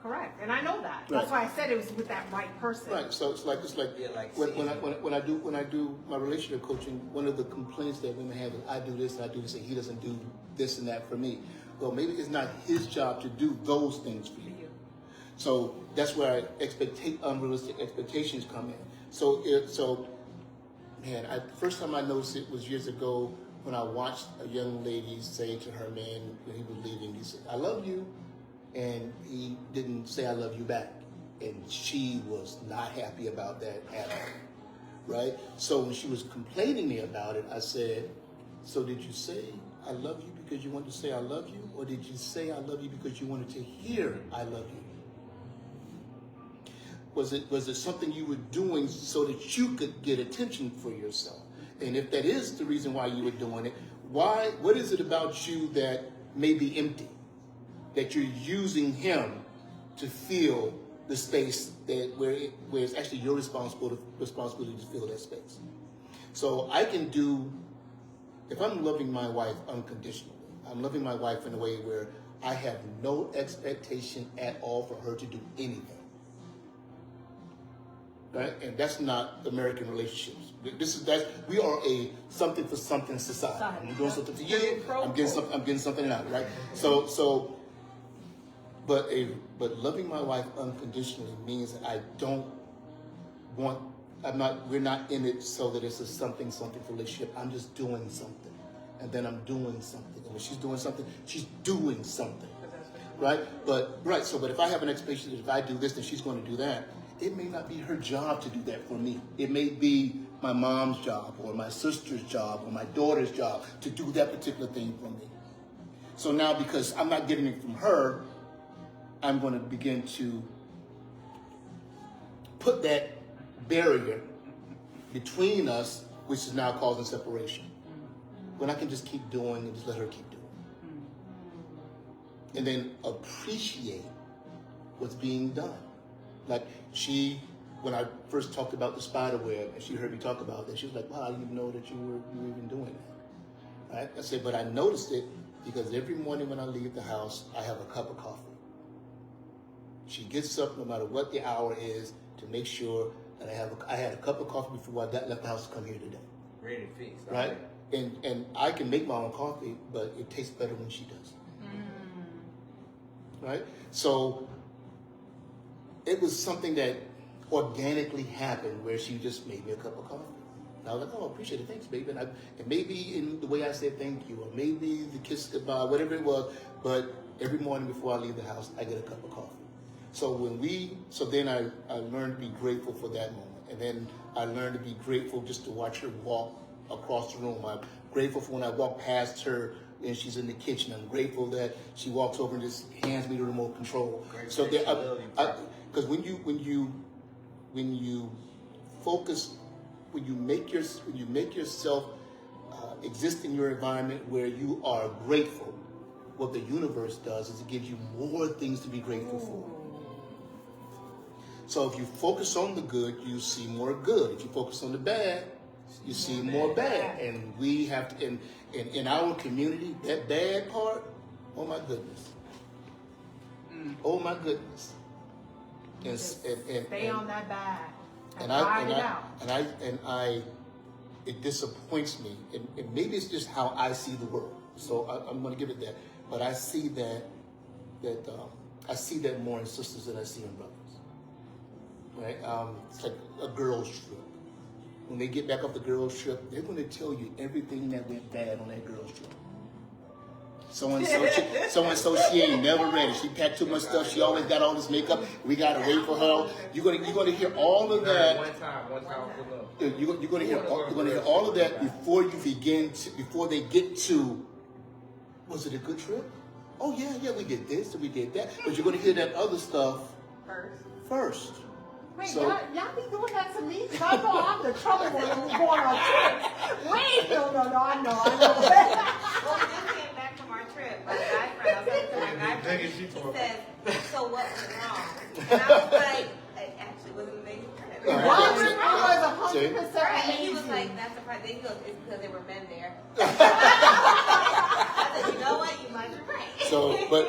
Correct. And I know that. Right. That's why I said it was with that right person. Right. So it's like Yeah, like when I do my relationship coaching, one of the complaints that women have is I do this and I do this and he doesn't do this and that for me. Well, maybe it's not his job to do those things for you. So that's where unrealistic expectations come in. So first time I noticed it was years ago when I watched a young lady say to her man when he was leaving, he said, "I love you," and he didn't say "I love you" back, and she was not happy about that at all, right? So when she was complaining to me about it, I said, "So did you say I love you because you wanted to say I love you, or did you say I love you because you wanted to hear I love you? Was it something you were doing so that you could get attention for yourself? And if that is the reason why you were doing it, what is it about you that may be empty? That you're using him to fill the space where it's actually your responsibility to fill that space. So I can do, if I'm loving my wife unconditionally, I'm loving my wife in a way where I have no expectation at all for her to do anything. Right? And that's not American relationships. We are a something for something society. I'm doing something for you. I'm getting something out. Right? But loving my wife unconditionally means that we're not in it so that it's a something relationship. I'm just doing something, and then I'm doing something. And when she's doing something, she's doing something. Right? But if I have an expectation that if I do this, then she's going to do that. It may not be her job to do that for me. It may be my mom's job or my sister's job or my daughter's job to do that particular thing for me. So now because I'm not getting it from her, I'm going to begin to put that barrier between us, which is now causing separation. When I can just keep doing and just let her keep doing. And then appreciate what's being done. Like she when I first talked about the spider web, and she heard me talk about that, she was like, "Wow, I didn't even know that you were even doing that." Right? I said, but I noticed it because every morning when I leave the house, I have a cup of coffee. She gets up no matter what the hour is to make sure that I had a cup of coffee before I left the house to come here today. Ready to fix. Right? And I can make my own coffee, but it tastes better when she does. Right? So it was something that organically happened where she just made me a cup of coffee. And I was like, "Oh, I appreciate it. Thanks, baby." And maybe in the way I said thank you, or maybe the kiss goodbye, whatever it was, but every morning before I leave the house, I get a cup of coffee. So then I learned to be grateful for that moment. And then I learned to be grateful just to watch her walk across the room. I'm grateful for when I walk past her and she's in the kitchen. I'm grateful that she walks over and just hands me the remote control. So because when you focus, when you make yourself exist in your environment where you are grateful, what the universe does is it gives you more things to be grateful for. So if you focus on the good, you see more good. If you focus on the bad, you see more bad. And we have to, in our community, that bad part, oh my goodness. Oh my goodness. And Stay on that bad. It disappoints me. And maybe it's just how I see the world. So I'm going to give it that. But I see that more in sisters than I see in brothers. Right? It's like a girls' trip. When they get back off the girls' trip, they're going to tell you everything that went bad on that girls' trip. So and so, she ain't never ready. She packed too much stuff. She always got all this makeup. We gotta wait for her. You're gonna hear all of that. One time for love. You're gonna hear all of that before they get to. Was it a good trip? Oh yeah, we did this and we did that. But you're gonna hear that other stuff first. Wait, So, y'all be doing that to me? Because I know I'm the trouble one who's going on trips. Wait, no, I know. Well, we just came back from our trip. My guy friend, I was talking to my guy friend. He says, "So what was wrong?" And I was like, "It actually was an amazing trip." It was 100% Right, and he was amazing. like, "That's surprising." He goes, "It's because there were men there." I said, "You know what? You might be right." So, but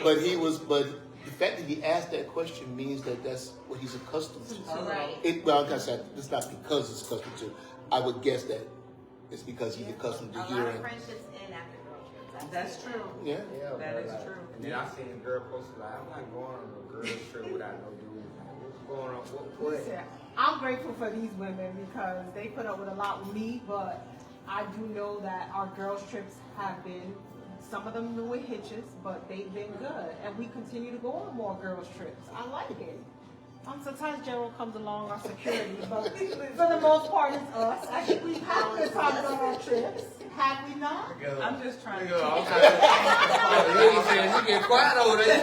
the fact that he asked that question means that that's what he's accustomed to. Right. Well, like I said, it's not because he's accustomed to. I would guess that it's because he's accustomed to A lot hearing. of friendships end after girl trips. That's true. Yeah. That is true. And then I seen a girl post like, "I'm not going on a girls trip without no dude." What's going on? What? Listen, I'm grateful for these women because they put up with a lot with me, but I do know that our girls' trips have been, some of them with hitches, but they've been good. And we continue to go on more girls' trips. I like it. Sometimes Gerald comes along, our security, but for the most part it's us. I think we've had a good time on our trips. Have we not? I'm just trying to She get quiet over there.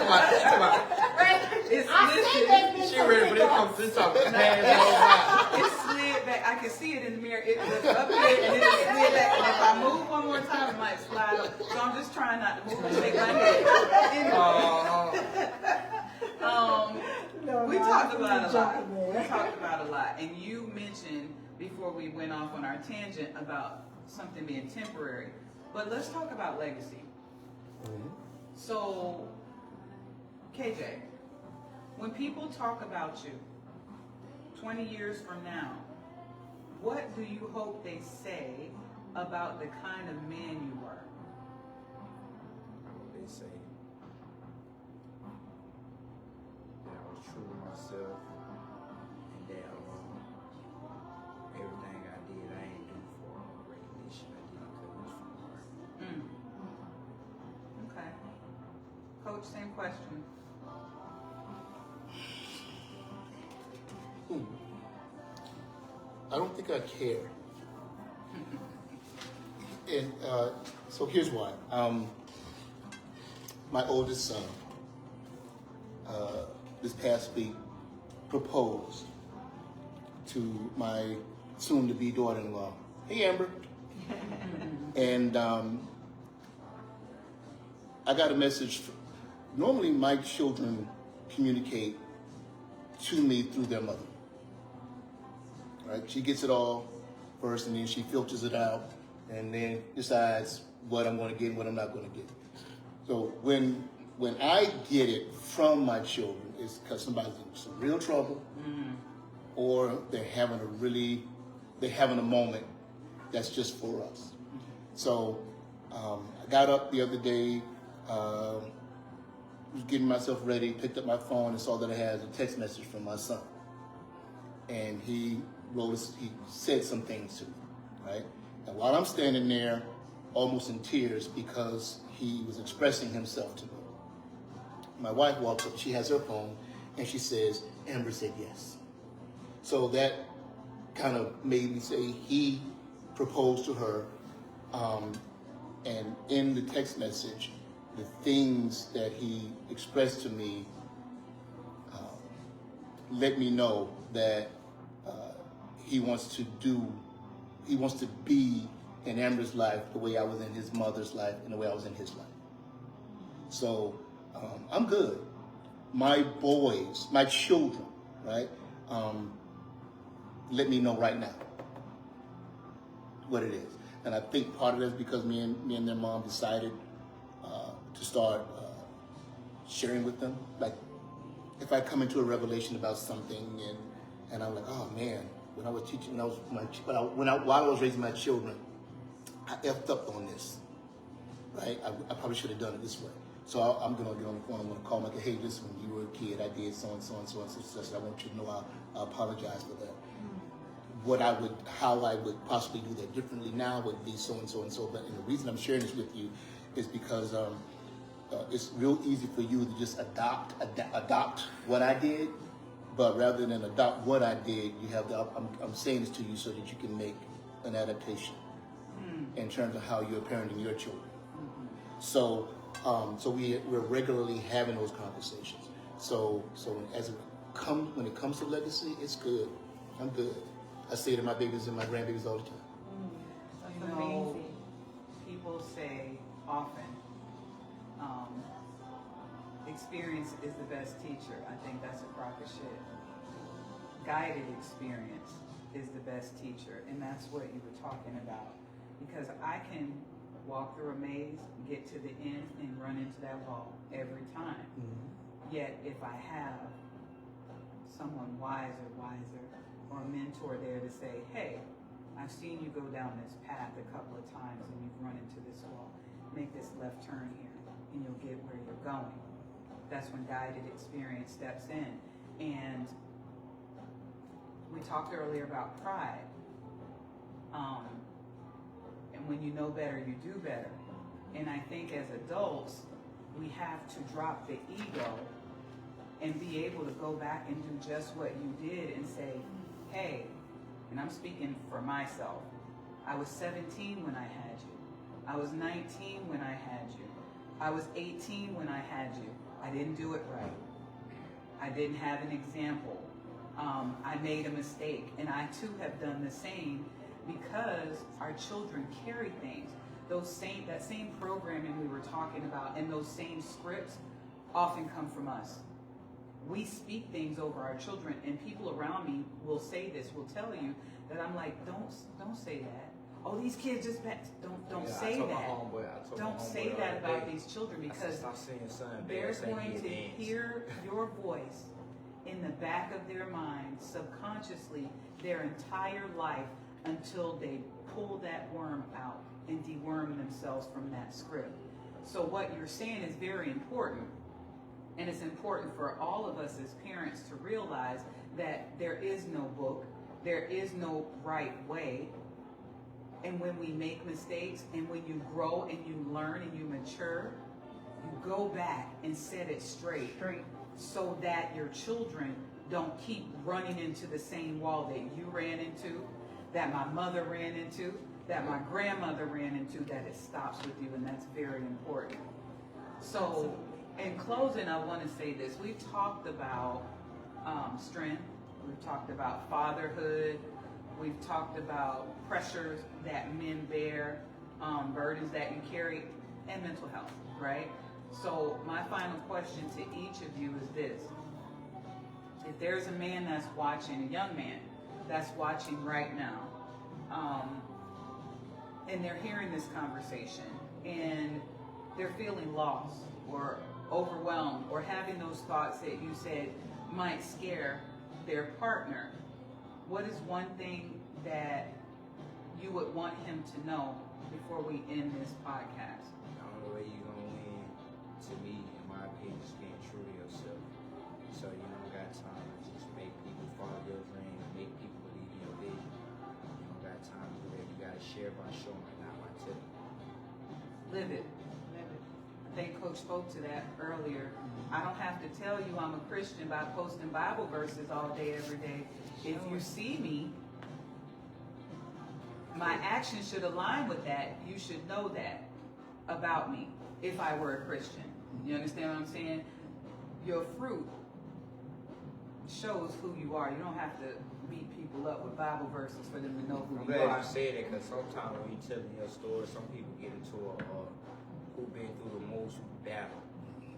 She ready for this talk. It slid back. I can see it in the mirror. It was up here and it slid back. And if I move one more time, it might slide up. So I'm just trying not to move and shake my head. We talked about a lot. And you mentioned before we went off on our tangent about something being temporary. But let's talk about legacy. So, KJ, when people talk about you 20 years from now, what do you hope they say about the kind of man you were? They say that I was true to myself and that everything I did, I ain't do for recognition. I did it because it was from the heart. Okay. Coach, same question. I don't think I care. And so here's why. My oldest son, this past week, proposed to my soon-to-be daughter-in-law. Hey, Amber. And I got a message. Normally, my children communicate to me through their mother. right? She gets it all first, and then she filters it out, and then decides what I'm going to get and what I'm not going to get. So when I get it from my children, it's because somebody's in some real trouble, or they're having a moment that's just for us. So I got up the other day, was getting myself ready, picked up my phone and saw that I had a text message from my son. And he said some things to me, right? And while I'm standing there, almost in tears because he was expressing himself to me, my wife walks up, she has her phone, and she says, Amber said yes. So that kind of made me say he proposed to her, and in the text message, the things that he expressed to me let me know that he wants to be in Amber's life the way I was in his mother's life and the way I was in his life. So I'm good. My boys, my children, right, let me know right now what it is. And I think part of it is because me and their mom decided to start sharing with them. Like, if I come into a revelation about something and I'm like, oh man, when I was teaching, while I was raising my children, I effed up on this, right? I probably should have done it this way. So I'm gonna get on the phone. I'm gonna call them like, hey, listen, when you were a kid, I did so and so and so and so. I want you to know I apologize for that. How I would possibly do that differently now would be so and so and so. But the reason I'm sharing this with you is because it's real easy for you to just adopt what I did, but rather than adopt what I did, you have I'm saying this to you so that you can make an adaptation in terms of how you're parenting your children. So we're regularly having those conversations. So when it comes to legacy, it's good. I'm good. I say it to my babies and my grandbabies all the time. You know, people say often, experience is the best teacher. I think that's a crock of shit. Guided experience is the best teacher, and that's what you were talking about. Because I can walk through a maze, get to the end, and run into that wall every time. Yet, if I have someone wiser, or a mentor there to say, hey, I've seen you go down this path a couple of times and you've run into this wall. Make this left turn here and you'll get where you're going. That's when guided experience steps in. And we talked earlier about pride. And when you know better, you do better. And I think as adults, we have to drop the ego and be able to go back and do just what you did and say, hey, and I'm speaking for myself, I was 17 when I had you. I was 19 when I had you. I was 18 when I had you. I didn't do it right. I didn't have an example. I made a mistake, and I too have done the same because our children carry things. That same programming we were talking about and those same scripts often come from us. We speak things over our children, and people around me will say this, will tell you that I'm like, don't say that. Oh, these kids just don't say that. Don't say that about these children, because they're going to hear your voice in the back of their mind subconsciously their entire life until they pull that worm out and deworm themselves from that script. So what you're saying is very important. And it's important for all of us as parents to realize that there is no book, there is no right way. And when we make mistakes and when you grow and you learn and you mature, you go back and set it straight so that your children don't keep running into the same wall that you ran into, that my mother ran into, that my grandmother ran into, that it stops with you, and that's very important. So, in closing, I want to say this. We've talked about strength. We've talked about fatherhood. We've talked about pressures that men bear, burdens that you carry, and mental health, right? So my final question to each of you is this. If there's a man that's watching, a young man that's watching right now, and they're hearing this conversation, and they're feeling lost or overwhelmed or having those thoughts that you said might scare their partner, what is one thing that you would want him to know before we end this podcast? The only way you're gonna win, to me, in my opinion, is being true to yourself. So you don't got time to just make people follow your dream, make people believe in your vision. You don't got time to do that. You gotta share by showing, not by telling. Live it. I think Coach spoke to that earlier. I don't have to tell you I'm a Christian by posting Bible verses all day, every day. If you see me, my actions should align with that. You should know that about me if I were a Christian. You understand what I'm saying? Your fruit shows who you are. You don't have to beat people up with Bible verses for them to know who I'm you glad are. you said it, because sometimes when you telling your story, some people get into who been through the most battle.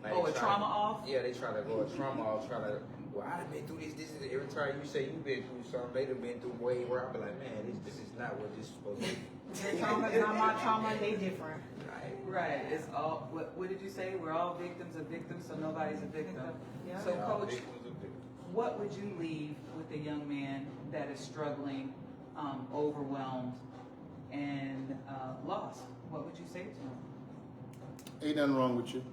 Like Oh, a they try trauma to- off? Yeah, they try to go a trauma off, well, I done been through this is, every time you say you've been through something, they done been through way where I be like, man, this is not what this is supposed to be. Your trauma is not my trauma, they different. Right. It's all. What did you say? We're all victims of victims, so nobody's a victim. Yeah. So, Coach, Victims of victims. what would you leave with a young man that is struggling, overwhelmed, and lost? What would you say to him? Ain't nothing wrong with you.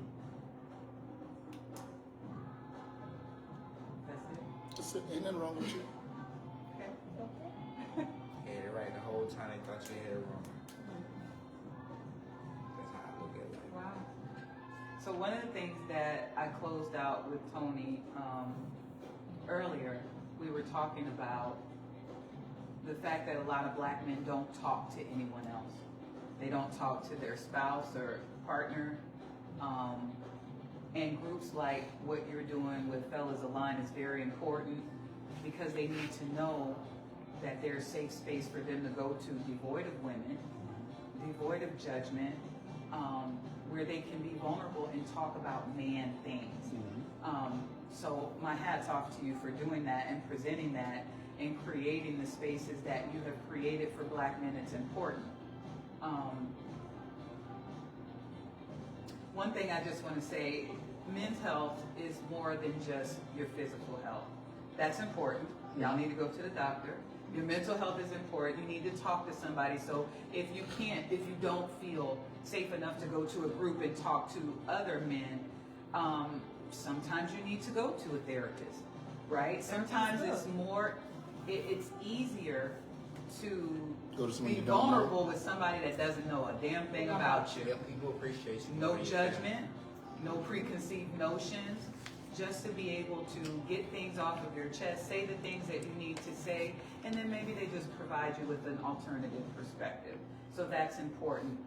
That's it. That's it. Ain't nothing wrong with you. Okay. Had it right the whole time they thought you had it wrong. That's how I look at it. Wow. So one of the things that I closed out with Tony earlier, we were talking about the fact that a lot of black men don't talk to anyone else. They don't talk to their spouse or partner. And groups like what you're doing with Fellas Align is very important because they need to know that there's a safe space for them to go to, devoid of women, devoid of judgment, where they can be vulnerable and talk about man things. So my hat's off to you for doing that and presenting that and creating the spaces that you have created for black men. It's important. One thing I just want to say, men's health is more than just your physical health. That's important. Y'all need to go to the doctor. Your mental health is important. You need to talk to somebody. So if you don't feel safe enough to go to a group and talk to other men, sometimes you need to go to a therapist, right? Sometimes it's easier to Go to someone be you don't know. vulnerable with somebody that doesn't know a damn thing about you. Yeah, people appreciate you. No for your family. judgment, no preconceived notions, just to be able to get things off of your chest, say the things that you need to say, and then maybe they just provide you with an alternative perspective. So that's important.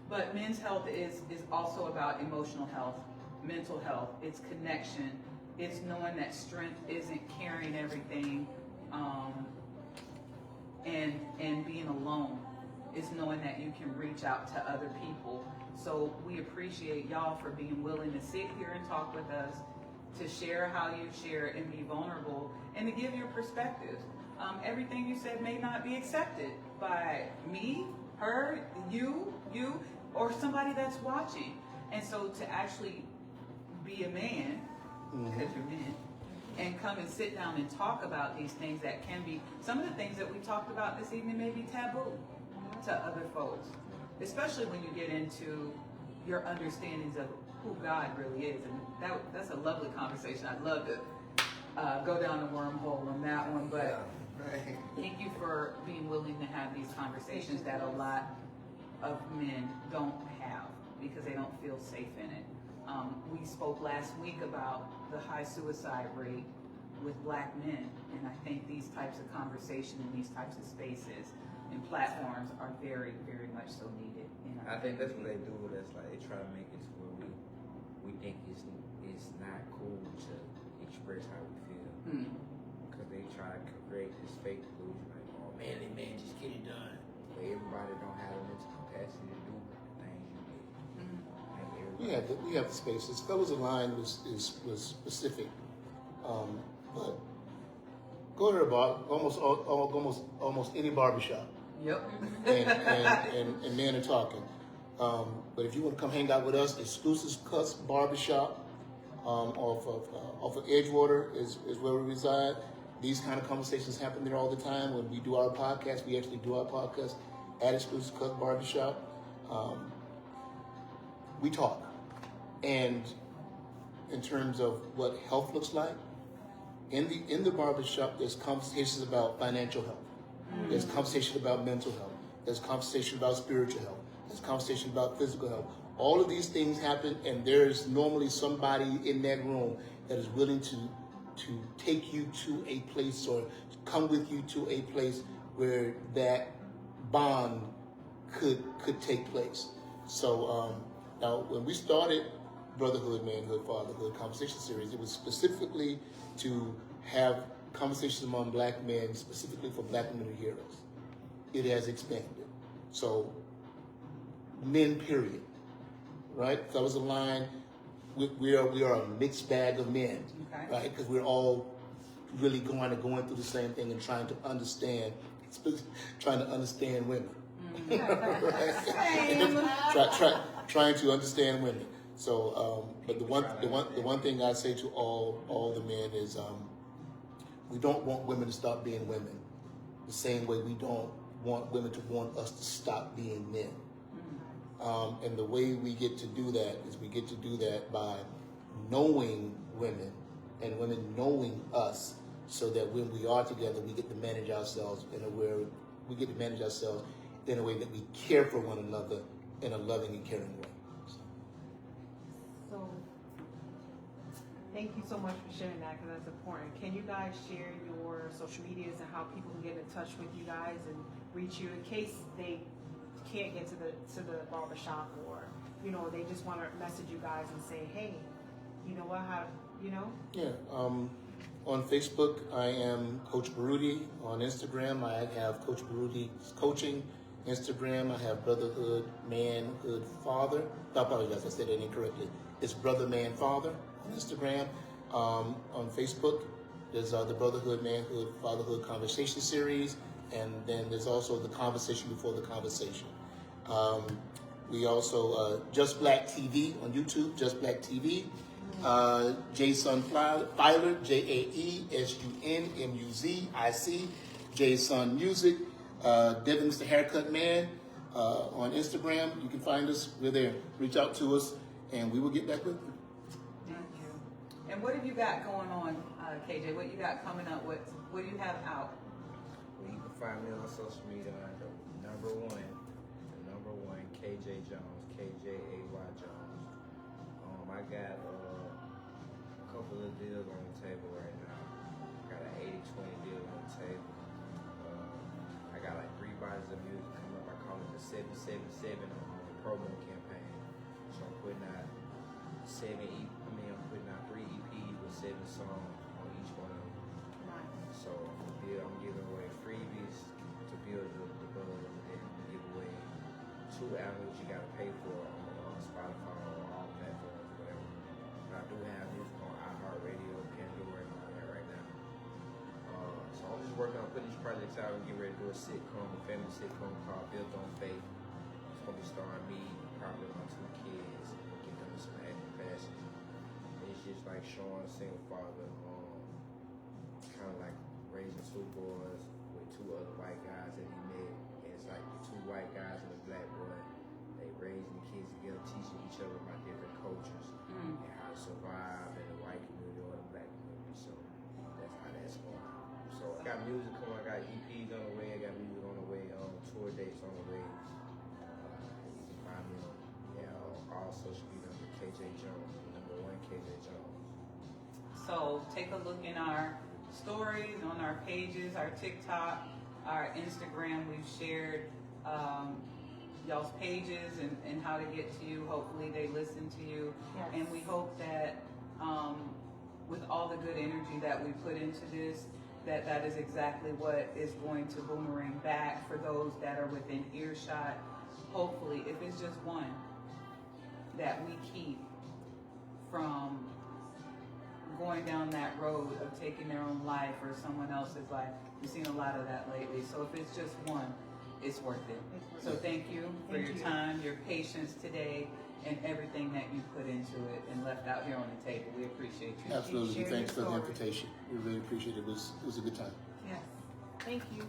But men's health is also about emotional health, mental health, it's connection, it's knowing that strength isn't carrying everything, and being alone. Is knowing that you can reach out to other people. So we appreciate y'all for being willing to sit here and talk with us, to share how you share and be vulnerable, and to give your perspectives. Everything you said may not be accepted by me, her, you, or somebody that's watching. And so to actually be a man, because you're men, and come and sit down and talk about these things that can be, some of the things that we talked about this evening may be taboo to other folks, especially when you get into your understandings of who God really is. And that's a lovely conversation. I'd love to go down the wormhole on that one, but thank you for being willing to have these conversations that a lot of men don't have because they don't feel safe in it. We spoke last week about the high suicide rate with black men, and I think these types of conversation and these types of spaces and platforms are very, very much so needed. I think that's what they do with us. Like they try to make it to where we think it's not cool to express how we feel, because they try to create this fake delusion like, oh man, just get it done. But everybody don't have the mental capacity to do the things you did. We have the spaces. Fellas Align was specific, but Go to a bar, almost any barbershop, Yep. and men are talking. But if you want to come hang out with us, Exclusive Cuts Barbershop off of Edgewater is where we reside. These kind of conversations happen there all the time. When we do our podcast, we actually do our podcast at Exclusive Cuts Barbershop. We talk, and in terms of what health looks like, in the barbershop, there's conversations about financial health. There's conversation about mental health. There's conversation about spiritual health. There's conversation about physical health. All of these things happen, and there's normally somebody in that room that is willing to take you to a place or come with you to a place where that bond could take place. So now, when we started Brotherhood, Manhood, Fatherhood Conversation Series, it was specifically to have conversations among black men, specifically for black women to hear us. It has expanded. So, men, period. Right? That was a line. We are a mixed bag of men, Okay. right? Because we're all really going through the same thing and trying to understand women. Right? Trying to understand women. So, but the one thing I say to all the men is, we don't want women to stop being women, the same way we don't want women to want us to stop being men. And the way we get to do that is we get to do that by knowing women and women knowing us, so that when we are together, we get to manage ourselves in a way that we care for one another in a loving and caring way. So, thank you so much for sharing that, because that's important. Can you guys share your social medias and how people can get in touch with you guys and reach you in case they can't get to the barbershop, or they just want to message you guys and say, hey, you know what, Yeah. On Facebook, I am Coach Baruti. On Instagram, I have Coach Baruti's Coaching. Instagram, I have Brotherhood Manhood Father. I apologize, I said that incorrectly. It's Brother Man Father on Instagram. On Facebook, there's the Brotherhood Manhood Fatherhood Conversation Series, and then there's also the Conversation Before the Conversation. We also Just Black TV on YouTube, Just Black TV. Jason Filer, JaeSunMuzic, Jason Music. Devin the Haircut Man on Instagram. You can find us. We're there. Reach out to us, and we will get back with you. Thank you. And what have you got going on, KJ? What you got coming up? What do you have out? Well, you can find me on social media under number one, KJ Jones, KJAY Jones. I got a couple of deals on the table right now. Got an 80-20 deal on the table. I got like 3 bodies of music coming up. I call it the 777 promo campaign. So I'm putting out 3 EPs with 7 songs on each one of them. So I'm giving away freebies to build the buzz, and give away 2 albums you gotta pay for on Spotify or all platforms or whatever. But I do have music on iHeartRadio, Pandora, and all that right now. So I'm just working on putting these projects out and getting ready to do a family sitcom called Built on Faith. It's gonna be starring me, probably my 2 kids, get them in some acting fashion. And it's just like showing a single father, kind of like raising 2 boys with 2 other white guys that he met. And it's like the 2 white guys and a black boy. They raising the kids together, teaching each other about different cultures and how to survive in the white community or the black community. So that's how that's going. So I got music coming, I got EPs on the way, I got music on the way, tour dates on the way. You can find me on all social media under KJ Jones, number 1 KJ Jones. So take a look in our stories, on our pages, our TikTok, our Instagram. We've shared y'all's pages and how to get to you. Hopefully they listen to you. Yes. And we hope that with all the good energy that we put into this, that is exactly what is going to boomerang back for those that are within earshot. Hopefully, if it's just one that we keep from going down that road of taking their own life or someone else's life. We've seen a lot of that lately. So if it's just one, it's worth it. So thank you for your time, your patience today, and everything that you put into it and left out here on the table. We appreciate you. Absolutely. Share Thanks for your the story. invitation. We really appreciate it. It was a good time. Yes. Thank you.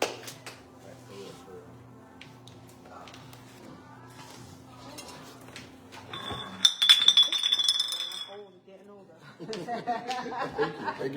Like, for real, for real. I'm old, getting older. Thank you.